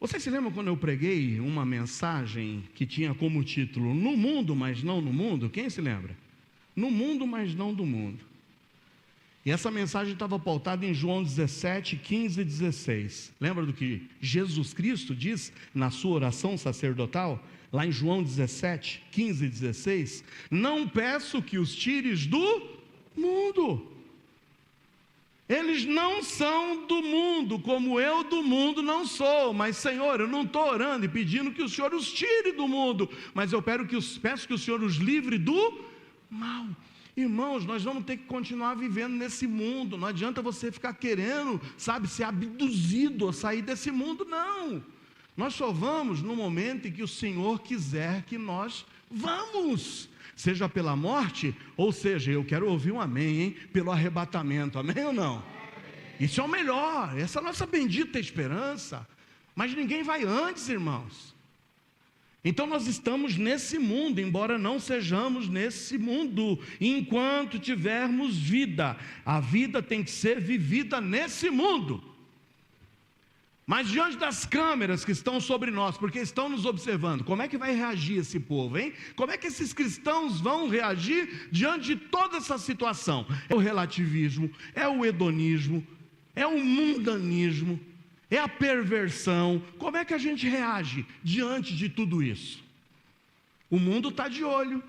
Você se lembra quando eu preguei uma mensagem que tinha como título "No mundo, mas não no mundo"? Quem se lembra? No mundo, mas não do mundo. E essa mensagem estava pautada em João 17, 15 e 16. Lembra do que Jesus Cristo diz na sua oração sacerdotal? Lá em João 17, 15 e 16. Não peço que os tires do mundo. Eles não são do mundo, como eu do mundo não sou. Mas, Senhor, eu não estou orando e pedindo que o Senhor os tire do mundo, mas eu peço que o Senhor os livre do mal. Irmãos, nós vamos ter que continuar vivendo nesse mundo. Não adianta você ficar querendo, ser abduzido ou sair desse mundo, não. Nós só vamos no momento em que o Senhor quiser que nós vamos. Seja pela morte, ou seja, eu quero ouvir um amém, hein? Pelo arrebatamento, amém ou não? Isso é o melhor, essa é a nossa bendita esperança. Mas ninguém vai antes, irmãos. Então nós estamos nesse mundo, embora não sejamos nesse mundo, enquanto tivermos vida. A vida tem que ser vivida nesse mundo. Mas diante das câmeras que estão sobre nós, porque estão nos observando, como é que vai reagir esse povo, hein? Como é que esses cristãos vão reagir diante de toda essa situação? É o relativismo, é o hedonismo, é o mundanismo, é a perversão. Como é que a gente reage diante de tudo isso? O mundo está de olho.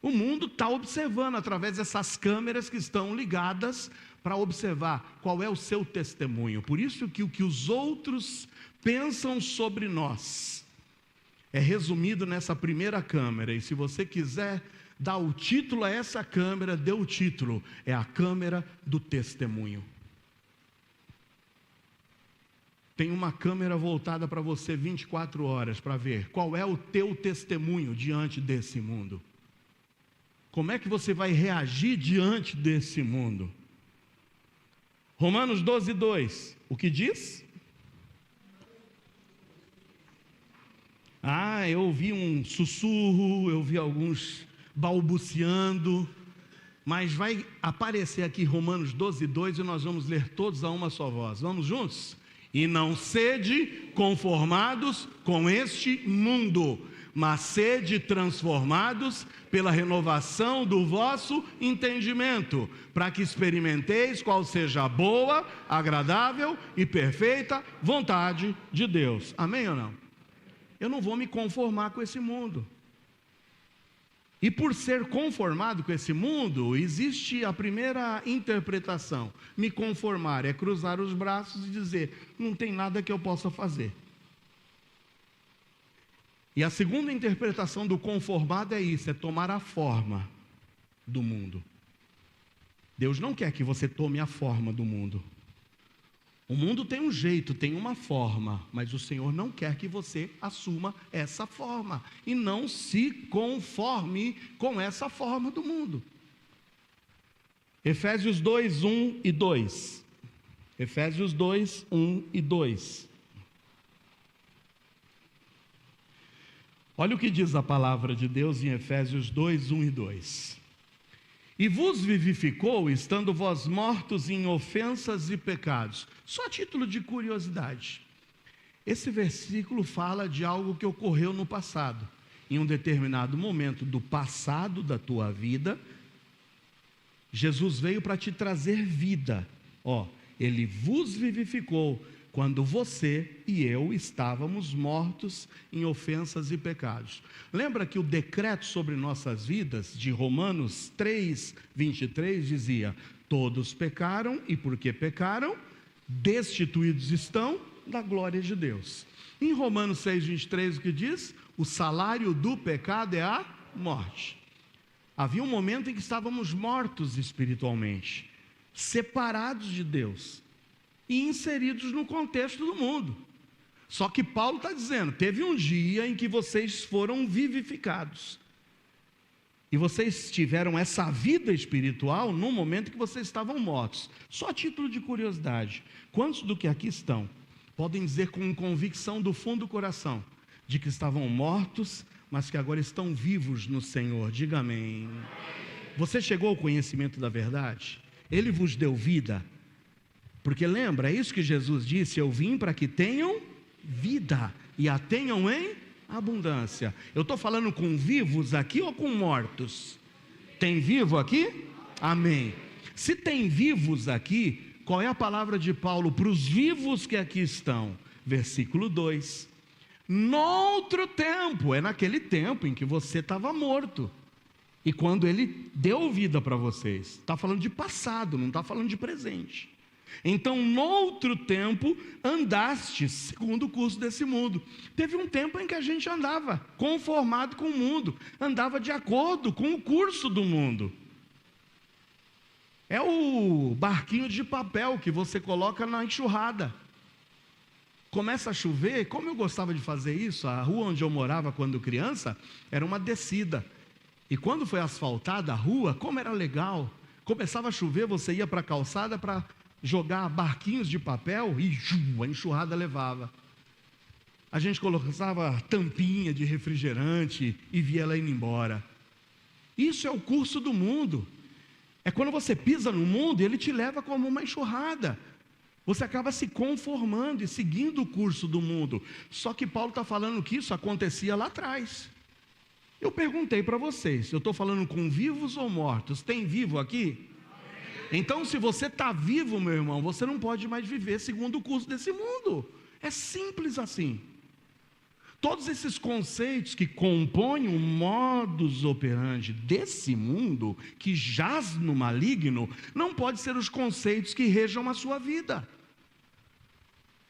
O mundo está observando através dessas câmeras que estão ligadas para observar qual é o seu testemunho. Por isso que o que os outros pensam sobre nós é resumido nessa primeira câmera. E se você quiser dar o título a essa câmera, dê o título. É a câmera do testemunho. Tem uma câmera voltada para você 24 horas para ver qual é o teu testemunho diante desse mundo. Como é que você vai reagir diante desse mundo? Romanos 12, 2, o que diz? Eu ouvi um sussurro, eu ouvi alguns balbuciando, mas vai aparecer aqui Romanos 12, 2 e nós vamos ler todos a uma só voz. Vamos juntos? E não sede conformados com este mundo, mas sede transformados pela renovação do vosso entendimento, para que experimenteis qual seja a boa, agradável e perfeita vontade de Deus. Amém ou não? Eu não vou me conformar com esse mundo. E por ser conformado com esse mundo, existe a primeira interpretação. Me conformar é cruzar os braços e dizer, não tem nada que eu possa fazer. E a segunda interpretação do conformado é isso, é tomar a forma do mundo. Deus não quer que você tome a forma do mundo. O mundo tem um jeito, tem uma forma, mas o Senhor não quer que você assuma essa forma e não se conforme com essa forma do mundo. Efésios 2, 1 e 2. Efésios 2, 1 e 2. Olha o que diz a palavra de Deus em Efésios 2, 1 e 2. E vos vivificou, estando vós mortos em ofensas e pecados. Só a título de curiosidade. Esse versículo fala de algo que ocorreu no passado. Em um determinado momento do passado da tua vida, Jesus veio para te trazer vida. Ele vos vivificou quando você e eu estávamos mortos em ofensas e pecados. Lembra que o decreto sobre nossas vidas, de Romanos 3, 23, dizia, todos pecaram e porque pecaram, destituídos estão da glória de Deus. Em Romanos 6, 23, o que diz? O salário do pecado é a morte. Havia um momento em que estávamos mortos espiritualmente, separados de Deus e inseridos no contexto do mundo. Só que Paulo está dizendo, teve um dia em que vocês foram vivificados. E vocês tiveram essa vida espiritual no momento que vocês estavam mortos. Só a título de curiosidade, quantos do que aqui estão podem dizer com convicção do fundo do coração de que estavam mortos, mas que agora estão vivos no Senhor. Diga amém. Você chegou ao conhecimento da verdade? Ele vos deu vida. Porque lembra, é isso que Jesus disse: eu vim para que tenham vida e a tenham em abundância. Eu estou falando com vivos aqui ou com mortos? Tem vivo aqui? Amém. Se tem vivos aqui, qual é a palavra de Paulo para os vivos que aqui estão? Versículo 2: noutro tempo, é naquele tempo em que você estava morto, e quando ele deu vida para vocês. Está falando de passado, não está falando de presente. Então, noutro tempo, andastes segundo o curso desse mundo. Teve um tempo em que a gente andava conformado com o mundo, andava de acordo com o curso do mundo. É o barquinho de papel que você coloca na enxurrada. Começa a chover, como eu gostava de fazer isso, a rua onde eu morava quando criança, era uma descida. E quando foi asfaltada a rua, como era legal, começava a chover, você ia para a calçada para jogar barquinhos de papel e a enxurrada levava. A gente colocava tampinha de refrigerante e via ela indo embora. Isso é o curso do mundo. É quando você pisa no mundo e ele te leva como uma enxurrada. Você acaba se conformando e seguindo o curso do mundo. Só que Paulo está falando que isso acontecia lá atrás. Eu perguntei para vocês, eu estou falando com vivos ou mortos? Tem vivo aqui? Então, se você está vivo, meu irmão, você não pode mais viver segundo o curso desse mundo. É simples assim. Todos esses conceitos que compõem o modus operandi desse mundo, que jaz no maligno, não podem ser os conceitos que regem a sua vida.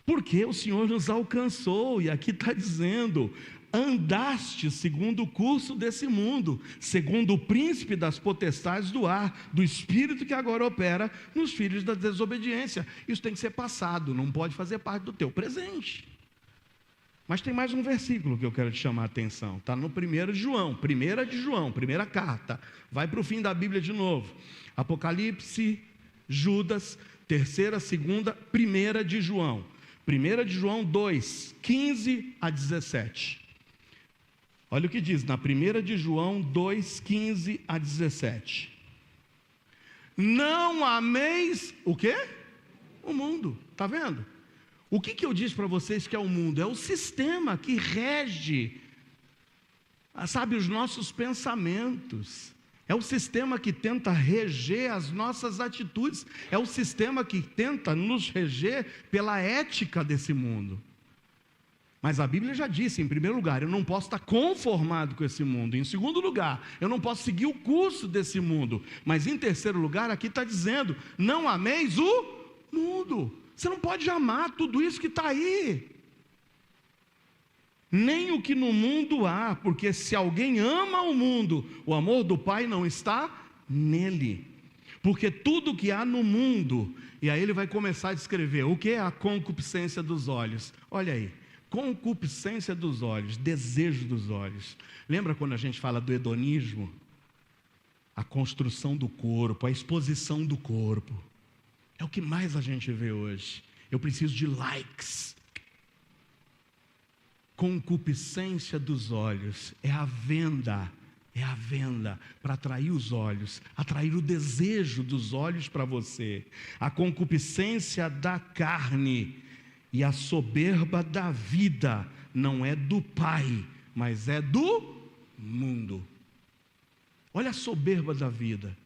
Porque o Senhor nos alcançou, e aqui está dizendo: andaste segundo o curso desse mundo, segundo o príncipe das potestades do ar, do espírito que agora opera nos filhos da desobediência. Isso tem que ser passado, não pode fazer parte do teu presente. Mas tem mais um versículo que eu quero te chamar a atenção. Está no 1 de João, primeira carta. Vai para o fim da Bíblia de novo. Apocalipse, Judas, 3ª, 2ª, 1 de João. 1 de João 2, 15 a 17. Olha o que diz na 1 de João 2, 15 a 17. Não ameis o quê? O mundo. Está vendo? O que eu disse para vocês que é o mundo? É o sistema que rege, sabe, os nossos pensamentos. É o sistema que tenta reger as nossas atitudes. É o sistema que tenta nos reger pela ética desse mundo. Mas a Bíblia já disse, em primeiro lugar, eu não posso estar conformado com esse mundo. Em segundo lugar, eu não posso seguir o curso desse mundo. Mas em terceiro lugar, aqui está dizendo: não ameis o mundo. Você não pode amar tudo isso que está aí. Nem o que no mundo há, porque se alguém ama o mundo, o amor do Pai não está nele. Porque tudo que há no mundo, e aí ele vai começar a descrever o que é a concupiscência dos olhos. Olha aí, concupiscência dos olhos, desejo dos olhos. Lembra quando a gente fala do hedonismo? A construção do corpo, a exposição do corpo. É o que mais a gente vê hoje. Eu preciso de likes. Concupiscência dos olhos é a venda para atrair os olhos, atrair o desejo dos olhos para você. A concupiscência da carne e a soberba da vida não é do Pai, mas é do mundo. Olha a soberba da vida.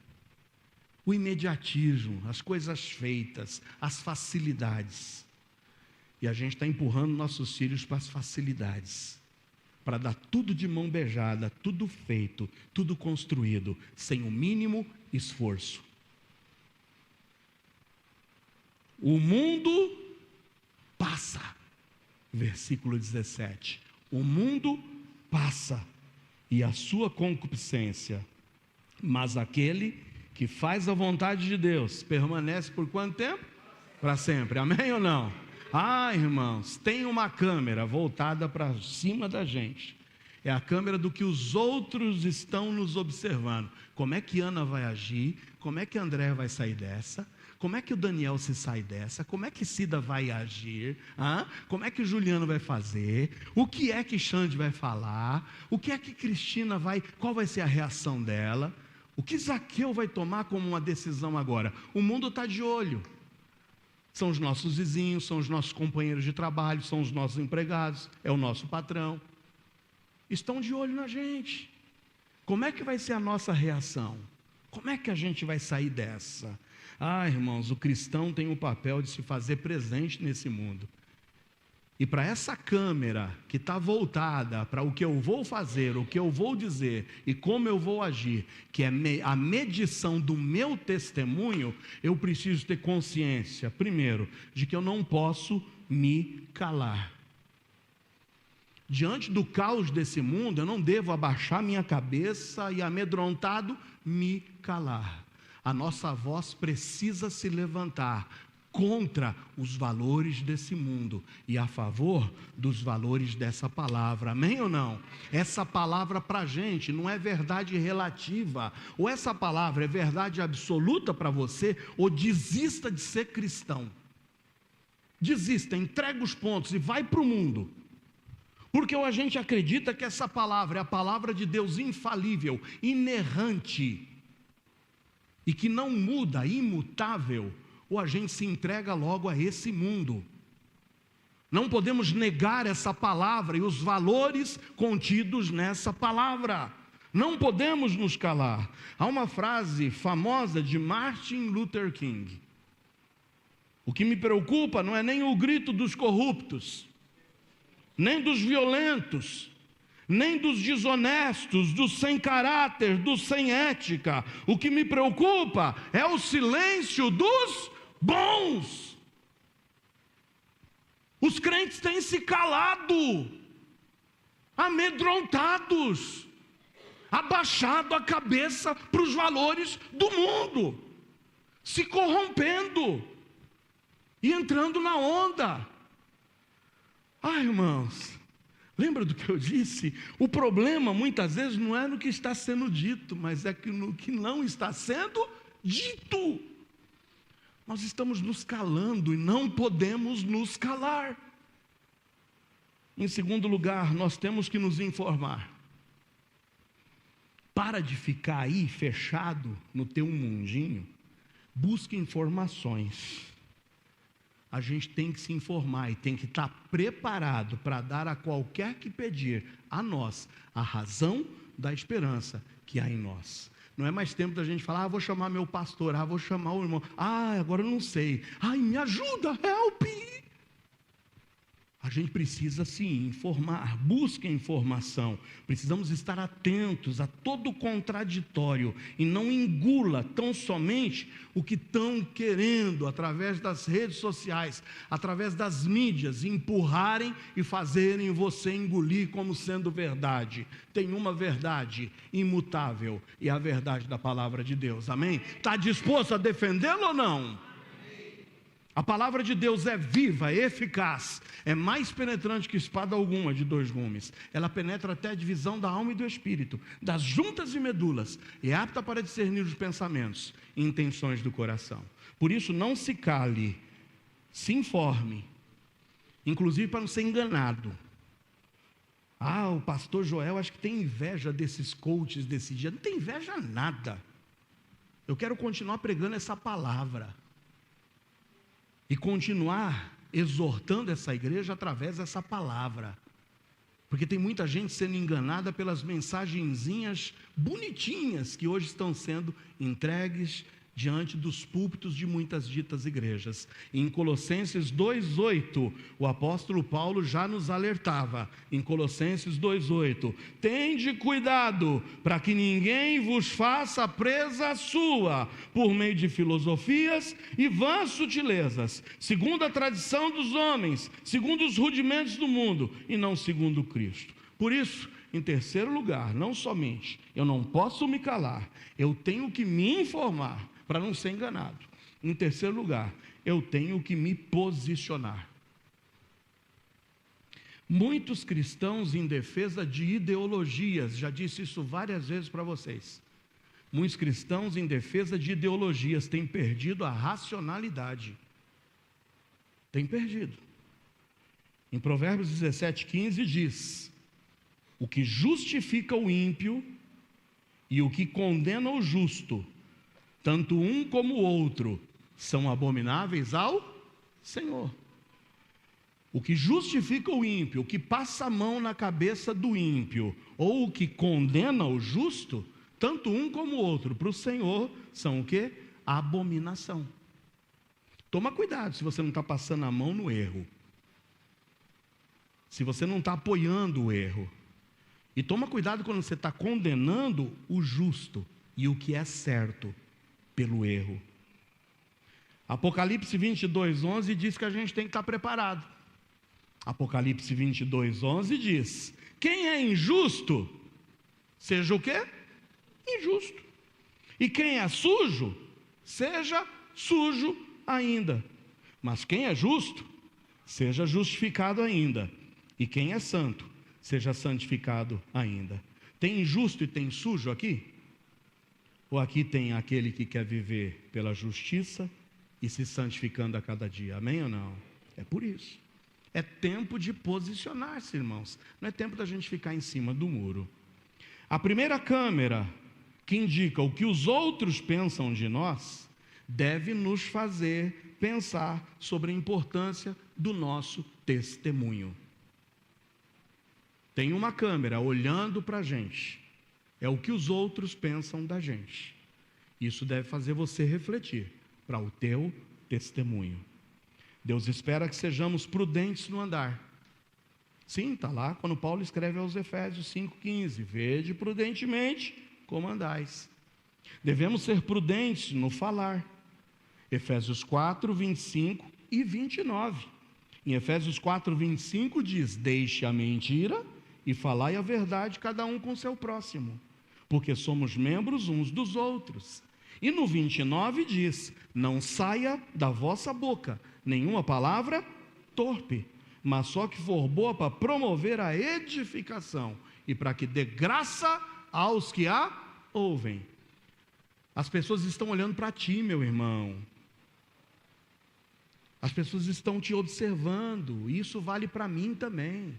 O imediatismo, as coisas feitas, as facilidades. E a gente está empurrando nossos filhos para as facilidades, para dar tudo de mão beijada, tudo feito, tudo construído, sem o mínimo esforço. O mundo passa, versículo 17. O mundo passa e a sua concupiscência, mas aquele que faz a vontade de Deus permanece por quanto tempo? Para sempre. Amém ou não? Ah, irmãos, tem uma câmera voltada para cima da gente. É a câmera do que os outros estão nos observando. Como é que Ana vai agir? Como é que André vai sair dessa? Como é que o Daniel se sai dessa? Como é que Cida vai agir? Como é que o Juliano vai fazer? O que é que Xande vai falar? O que é que Cristina vai... Qual vai ser a reação dela? O que Zaqueu vai tomar como uma decisão agora? O mundo está de olho. São os nossos vizinhos, são os nossos companheiros de trabalho, são os nossos empregados, é o nosso patrão. Estão de olho na gente. Como é que vai ser a nossa reação? Como é que a gente vai sair dessa? Irmãos, o cristão tem o papel de se fazer presente nesse mundo. E para essa câmera que está voltada para o que eu vou fazer, o que eu vou dizer e como eu vou agir, que é a medição do meu testemunho, eu preciso ter consciência, primeiro, de que eu não posso me calar. Diante do caos desse mundo, eu não devo abaixar minha cabeça e, amedrontado, me calar. A nossa voz precisa se levantar contra os valores desse mundo e a favor dos valores dessa palavra, amém ou não? Essa palavra para a gente não é verdade relativa, ou essa palavra é verdade absoluta para você, ou desista de ser cristão. Desista, entrega os pontos e vai para o mundo. Porque a gente acredita que essa palavra é a palavra de Deus infalível, inerrante, e que não muda, imutável, ou a gente se entrega logo a esse mundo. Não podemos negar essa palavra e os valores contidos nessa palavra. Não podemos nos calar. Há uma frase famosa de Martin Luther King: o que me preocupa não é nem o grito dos corruptos, nem dos violentos, nem dos desonestos, dos sem caráter, dos sem ética. O que me preocupa é o silêncio dos bons. Os crentes têm se calado, amedrontados, abaixado a cabeça para os valores do mundo, se corrompendo e entrando na onda. Irmãos, lembra do que eu disse? O problema muitas vezes não é no que está sendo dito, mas é que no que não está sendo dito. Nós estamos nos calando e não podemos nos calar. Em segundo lugar, nós temos que nos informar. Para de ficar aí fechado no teu mundinho, busque informações. A gente tem que se informar e tem que estar preparado para dar a qualquer que pedir a nós a razão da esperança que há em nós. Não é mais tempo da gente falar, vou chamar meu pastor, vou chamar o irmão, agora eu não sei, me ajuda, help. A gente precisa se informar, busque informação, precisamos estar atentos a todo contraditório e não engula tão somente o que estão querendo, através das redes sociais, através das mídias, empurrarem e fazerem você engolir como sendo verdade. Tem uma verdade imutável e a verdade da palavra de Deus, amém? Está disposto a defendê-lo ou não? A palavra de Deus é viva, é eficaz, é mais penetrante que espada alguma de dois gumes. Ela penetra até a divisão da alma e do espírito, das juntas e medulas, e é apta para discernir os pensamentos e intenções do coração. Por isso, não se cale, se informe, inclusive para não ser enganado. O pastor Joel acho que tem inveja desses coaches desse dia. Não tem inveja nada. Eu quero continuar pregando essa palavra e continuar exortando essa igreja através dessa palavra. Porque tem muita gente sendo enganada pelas mensagenzinhas bonitinhas que hoje estão sendo entregues diante dos púlpitos de muitas ditas igrejas. Em Colossenses 2,8, o apóstolo Paulo já nos alertava. Em Colossenses 2,8, tende cuidado para que ninguém vos faça presa sua, por meio de filosofias e vãs sutilezas, segundo a tradição dos homens, segundo os rudimentos do mundo, e não segundo Cristo. Por isso, em terceiro lugar, não somente eu não posso me calar, eu tenho que me informar, para não ser enganado. Em terceiro lugar, eu tenho que me posicionar. Muitos cristãos em defesa de ideologias, já disse isso várias vezes para vocês, Muitos cristãos, em defesa de ideologias, têm perdido a racionalidade. Têm perdido. Em Provérbios 17:15 diz: o que justifica o ímpio e o que condena o justo, tanto um como o outro, são abomináveis ao Senhor. O que justifica o ímpio, o que passa a mão na cabeça do ímpio, ou o que condena o justo, tanto um como o outro, para o Senhor, são o quê? Abominação. Toma cuidado se você não está passando a mão no erro. Se você não está apoiando o erro. E toma cuidado quando você está condenando o justo e o que é certo pelo erro. Apocalipse 22:11 diz que a gente tem que estar preparado. Apocalipse 22:11 diz: quem é injusto, seja o quê? Injusto. E quem é sujo, seja sujo ainda. Mas quem é justo, seja justificado ainda. E quem é santo, seja santificado ainda. Tem injusto e tem sujo aqui? Ou aqui tem aquele que quer viver pela justiça e se santificando a cada dia? Amém ou não? É por isso. É tempo de posicionar-se, irmãos. Não é tempo da gente ficar em cima do muro. A primeira câmera que indica o que os outros pensam de nós, deve nos fazer pensar sobre a importância do nosso testemunho. Tem uma câmera olhando para a gente, é o que os outros pensam da gente. Isso deve fazer você refletir para o teu testemunho. Deus espera que sejamos prudentes no andar. Sim, está lá quando Paulo escreve aos Efésios 5:15, vede prudentemente como andais. Devemos ser prudentes no falar. Efésios 4:25 e 29. Em Efésios 4:25 diz: deixe a mentira e falai a verdade, cada um com seu próximo, porque somos membros uns dos outros. E no 29 diz: não saia da vossa boca nenhuma palavra torpe, mas só que for boa para promover a edificação e para que dê graça aos que a ouvem. As pessoas estão olhando para ti, meu irmão. As pessoas estão te observando. Isso vale para mim também.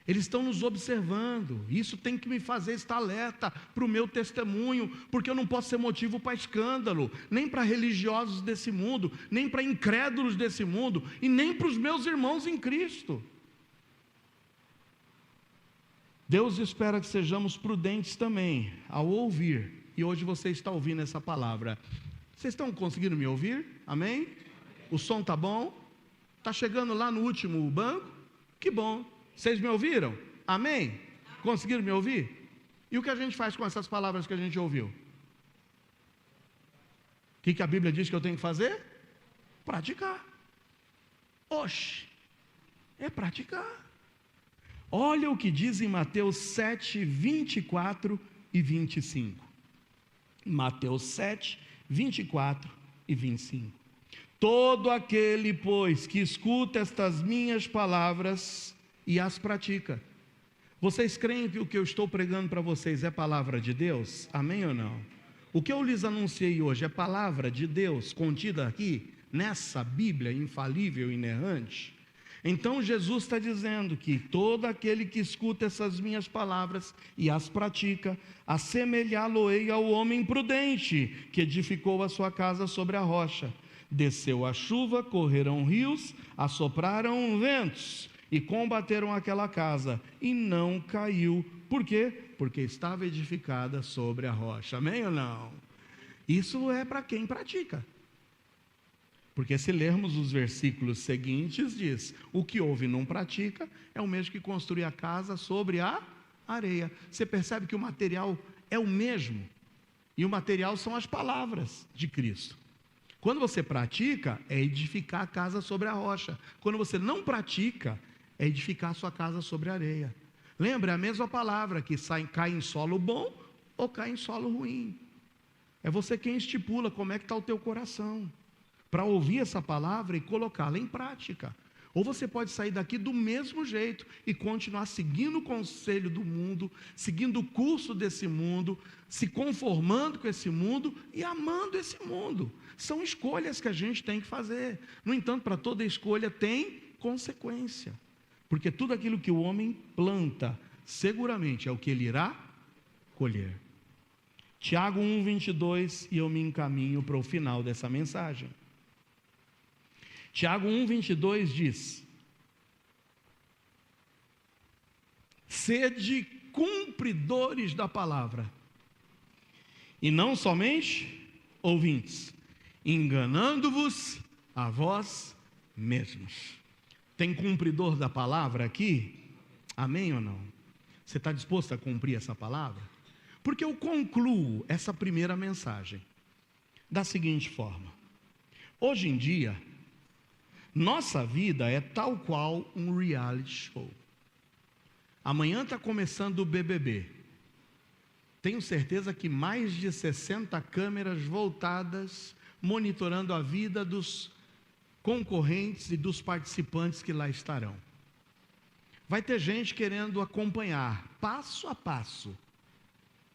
Eles estão nos observando. Isso tem que me fazer estar alerta para o meu testemunho, porque eu não posso ser motivo para escândalo, nem para religiosos desse mundo, nem para incrédulos desse mundo, e nem para os meus irmãos em Cristo. Deus espera que sejamos prudentes também ao ouvir, e hoje você está ouvindo essa palavra. Vocês estão conseguindo me ouvir? Amém? O som está bom? Está chegando lá no último banco? Que bom! Vocês me ouviram? Amém? Conseguiram me ouvir? E o que a gente faz com essas palavras que a gente ouviu? O que a Bíblia diz que eu tenho que fazer? Praticar. Oxe, é praticar. Olha o que diz em Mateus 7, 24 e 25. Mateus 7, 24 e 25. Todo aquele, pois, que escuta estas minhas palavras e as pratica. Vocês creem que o que eu estou pregando para vocês é palavra de Deus? Amém ou não? O que eu lhes anunciei hoje é palavra de Deus contida aqui, nessa Bíblia infalível e inerrante? Então Jesus está dizendo que todo aquele que escuta essas minhas palavras e as pratica, assemelhá-lo-ei ao homem prudente, que edificou a sua casa sobre a rocha. Desceu a chuva, correram rios, assopraram ventos, e combateram aquela casa, e não caiu. Por quê? Porque estava edificada sobre a rocha. Amém ou não? Isso é para quem pratica. Porque se lermos os versículos seguintes, diz: o que ouve e não pratica, é o mesmo que construir a casa sobre a areia. Você percebe que o material é o mesmo, e o material são as palavras de Cristo. Quando você pratica, é edificar a casa sobre a rocha. Quando você não pratica, é edificar a sua casa sobre a areia. Lembra, é a mesma palavra que cai em solo bom ou cai em solo ruim. É você quem estipula como é que está o teu coração, para ouvir essa palavra e colocá-la em prática. Ou você pode sair daqui do mesmo jeito e continuar seguindo o conselho do mundo, seguindo o curso desse mundo, se conformando com esse mundo e amando esse mundo. São escolhas que a gente tem que fazer. No entanto, para toda escolha tem consequência. Porque tudo aquilo que o homem planta, seguramente é o que ele irá colher. Tiago 1:22, e eu me encaminho para o final dessa mensagem. Tiago 1:22 diz: sede cumpridores da palavra, e não somente ouvintes, enganando-vos a vós mesmos. Tem cumpridor da palavra aqui? Amém ou não? Você está disposto a cumprir essa palavra? Porque eu concluo essa primeira mensagem da seguinte forma: hoje em dia, nossa vida é tal qual um reality show. Amanhã está começando o BBB. Tenho certeza que mais de 60 câmeras voltadas, monitorando a vida dos concorrentes e dos participantes que lá estarão. Vai ter gente querendo acompanhar passo a passo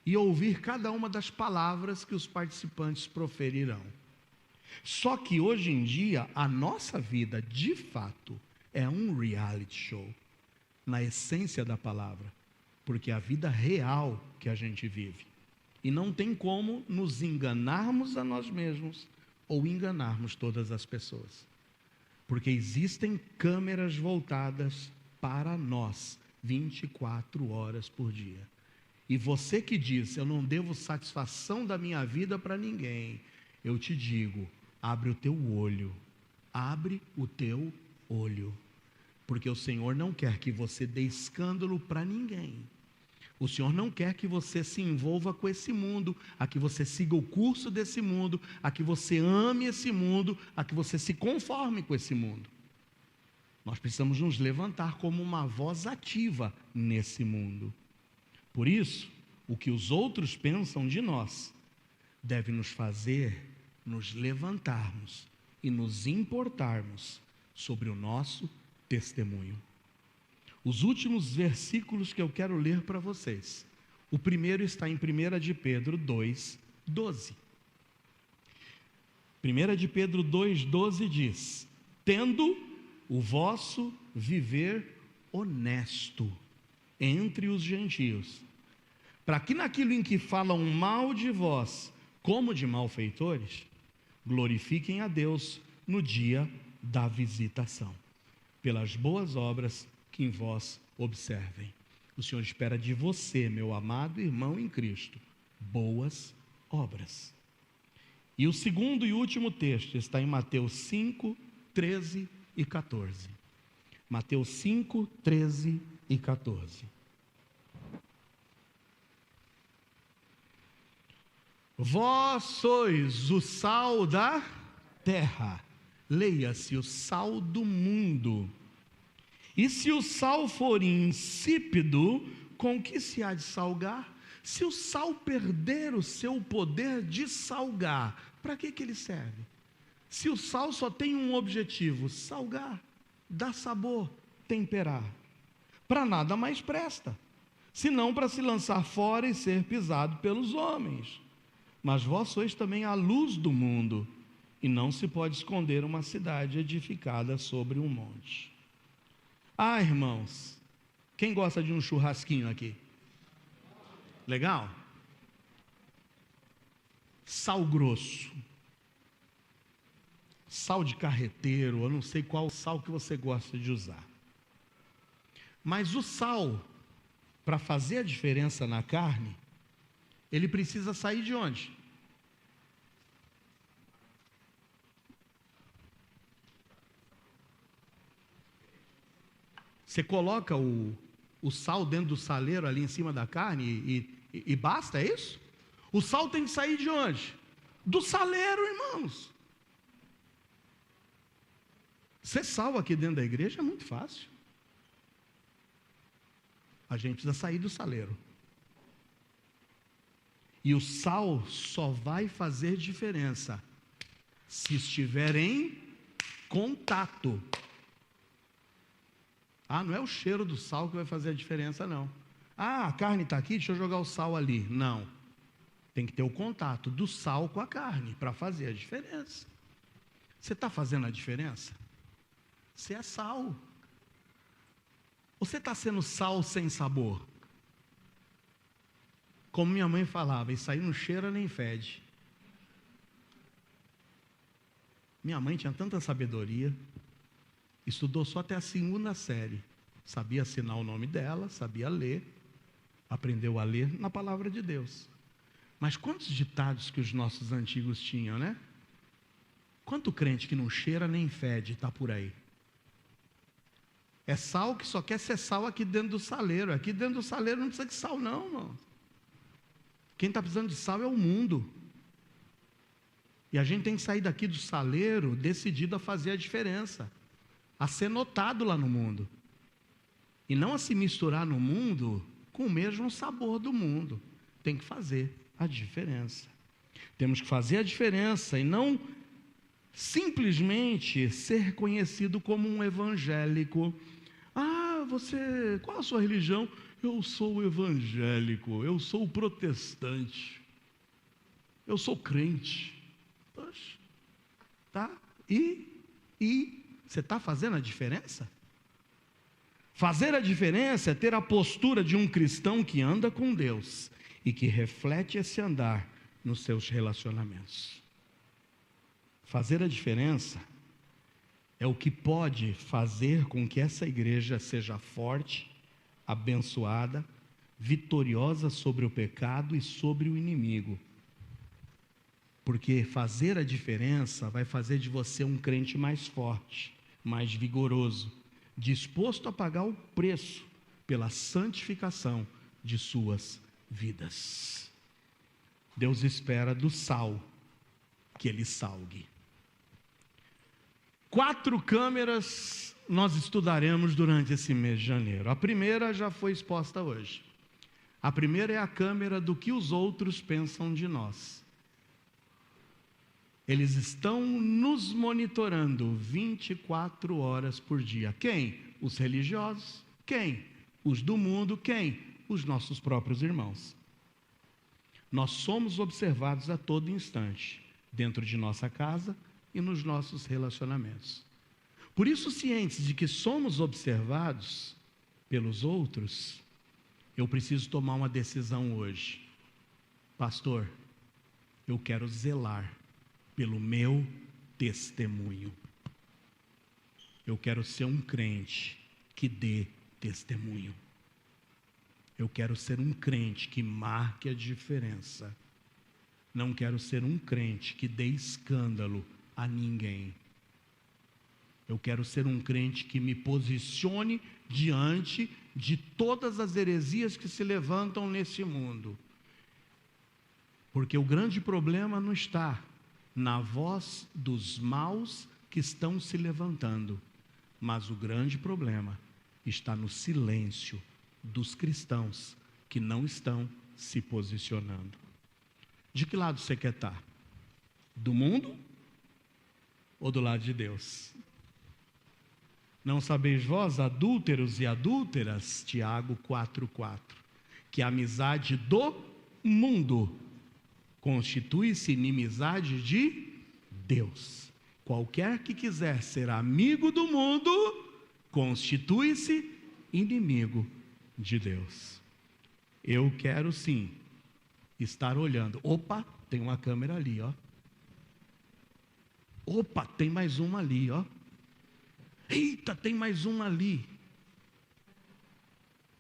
e ouvir cada uma das palavras que os participantes proferirão. Só que hoje em dia, a nossa vida, de fato, é um reality show, na essência da palavra, porque é a vida real que a gente vive. E não tem como nos enganarmos a nós mesmos ou enganarmos todas as pessoas. Porque existem câmeras voltadas para nós, 24 horas por dia. E você que diz, eu não devo satisfação da minha vida para ninguém, eu te digo, abre o teu olho, abre o teu olho, porque o Senhor não quer que você dê escândalo para ninguém. O Senhor não quer que você se envolva com esse mundo, a que você siga o curso desse mundo, a que você ame esse mundo, a que você se conforme com esse mundo. Nós precisamos nos levantar como uma voz ativa nesse mundo. Por isso, o que os outros pensam de nós deve nos fazer nos levantarmos e nos importarmos sobre o nosso testemunho. Os últimos versículos que eu quero ler para vocês. O primeiro está em 1 de Pedro 2:12. 1 de Pedro 2:12 diz: tendo o vosso viver honesto entre os gentios, para que naquilo em que falam mal de vós, como de malfeitores, glorifiquem a Deus no dia da visitação, pelas boas obras que em vós observem. O Senhor espera de você, meu amado irmão em Cristo, boas obras. E o segundo e último texto está em Mateus 5:13 e 14. Mateus 5:13 e 14. Vós sois o sal da terra, leia-se o sal do mundo. E se o sal for insípido, com que se há de salgar? Se o sal perder o seu poder de salgar, para que ele serve? Se o sal só tem um objetivo, salgar, dar sabor, temperar, para nada mais presta, senão para se lançar fora e ser pisado pelos homens. Mas vós sois também a luz do mundo, e não se pode esconder uma cidade edificada sobre um monte. Ah, irmãos, quem gosta de um churrasquinho aqui? Legal? Sal grosso, sal de carreteiro, eu não sei qual sal que você gosta de usar. Mas o sal, para fazer a diferença na carne, ele precisa sair de onde? Você coloca o sal dentro do saleiro ali em cima da carne e basta, é isso? O sal tem que sair de onde? Do saleiro, irmãos. Ser sal aqui dentro da igreja é muito fácil. A gente precisa sair do saleiro. E o sal só vai fazer diferença se estiver em contato Ah, não é o cheiro do sal que vai fazer a diferença, não. Ah, a carne está aqui, deixa eu jogar o sal ali. Não. Tem que ter o contato do sal com a carne para fazer a diferença. Você está fazendo a diferença? Você é sal. Ou você está sendo sal sem sabor? Como minha mãe falava, isso aí não cheira nem fede. Minha mãe tinha tanta sabedoria, estudou só até a 2ª série. Sabia assinar o nome dela, sabia ler, aprendeu a ler na palavra de Deus. Mas quantos ditados que os nossos antigos tinham, né? Quanto crente que não cheira nem fede está por aí? É sal que só quer ser sal aqui dentro do saleiro. Aqui dentro do saleiro não precisa de sal não, irmão. Quem está precisando de sal é o mundo. E a gente tem que sair daqui do saleiro decidido a fazer a diferença, a ser notado lá no mundo. E não a se misturar no mundo com o mesmo sabor do mundo. Tem que fazer a diferença. Temos que fazer a diferença e não simplesmente ser conhecido como um evangélico. Ah, qual a sua religião? Eu sou evangélico, eu sou protestante, eu sou crente. Poxa, tá? E você está fazendo a diferença? Fazer a diferença é ter a postura de um cristão que anda com Deus e que reflete esse andar nos seus relacionamentos. Fazer a diferença é o que pode fazer com que essa igreja seja forte, abençoada, vitoriosa sobre o pecado e sobre o inimigo. Porque fazer a diferença vai fazer de você um crente mais forte, mais vigoroso, disposto a pagar o preço pela santificação de suas vidas. Deus espera do sal que ele salgue. 4 câmeras nós estudaremos durante esse mês de janeiro. A primeira já foi exposta hoje. A primeira é a câmera do que os outros pensam de nós. Eles estão nos monitorando 24 horas por dia. Quem? Os religiosos. Quem? Os do mundo. Quem? Os nossos próprios irmãos. Nós somos observados a todo instante, dentro de nossa casa e nos nossos relacionamentos. Por isso, cientes de que somos observados pelos outros, eu preciso tomar uma decisão hoje. Pastor, eu quero zelar pelo meu testemunho. Eu quero ser um crente que dê testemunho. Eu quero ser um crente que marque a diferença. Não quero ser um crente que dê escândalo a ninguém. Eu quero ser um crente que me posicione diante de todas as heresias que se levantam nesse mundo. Porque o grande problema não está na voz dos maus que estão se levantando, mas o grande problema está no silêncio dos cristãos que não estão se posicionando. De que lado você quer estar? Do mundo ou do lado de Deus? Não sabeis vós, adúlteros e adúlteras, Tiago 4,4, que a amizade do mundo constitui-se inimizade de Deus. Qualquer que quiser ser amigo do mundo, constitui-se inimigo de Deus. Eu quero sim estar olhando. Opa, tem uma câmera ali, ó. Opa, tem mais uma ali, ó. Eita, tem mais uma ali.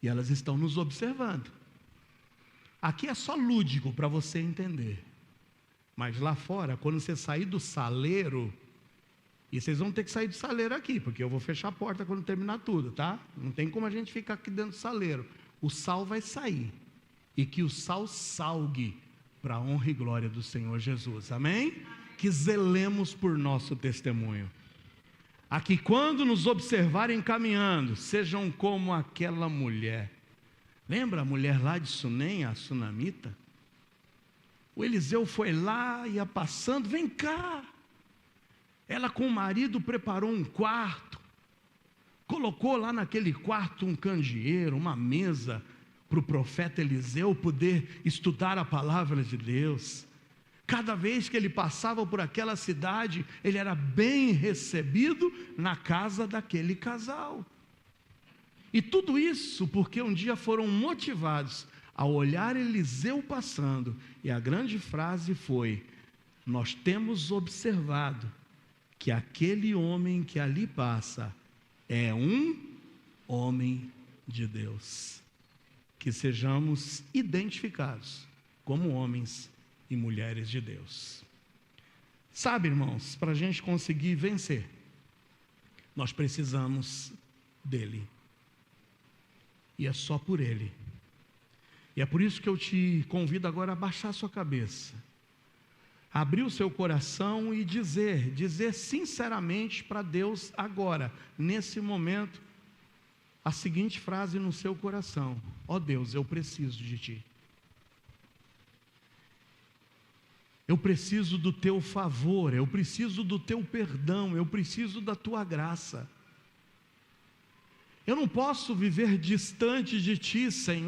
E elas estão nos observando. Aqui é só lúdico para você entender. Mas lá fora, quando você sair do saleiro, e vocês vão ter que sair do saleiro aqui, porque eu vou fechar a porta quando terminar tudo, tá? Não tem como a gente ficar aqui dentro do saleiro. O sal vai sair. E que o sal salgue para a honra e glória do Senhor Jesus. Amém? Que zelemos por nosso testemunho. Aqui, quando nos observarem caminhando, sejam como aquela mulher. Lembra a mulher lá de Sunem, a sunamita? O Eliseu foi lá, ia passando, vem cá. Ela com o marido preparou um quarto. colocou lá naquele quarto um candeeiro, uma mesa, para o profeta Eliseu poder estudar a palavra de Deus. Cada vez que ele passava por aquela cidade, ele era bem recebido na casa daquele casal. E tudo isso porque um dia foram motivados a olhar Eliseu passando, e a grande frase foi: nós temos observado que aquele homem que ali passa é um homem de Deus. Que sejamos identificados como homens e mulheres de Deus. Sabe, irmãos, para a gente conseguir vencer, nós precisamos dele. E é só por ele. E é por isso que eu te convido agora a baixar sua cabeça, abrir o seu coração e dizer sinceramente para Deus agora, nesse momento, a seguinte frase no seu coração: ó Deus, eu preciso de Ti. Eu preciso do Teu favor, eu preciso do Teu perdão, eu preciso da Tua graça. Eu não posso viver distante de Ti, Senhor.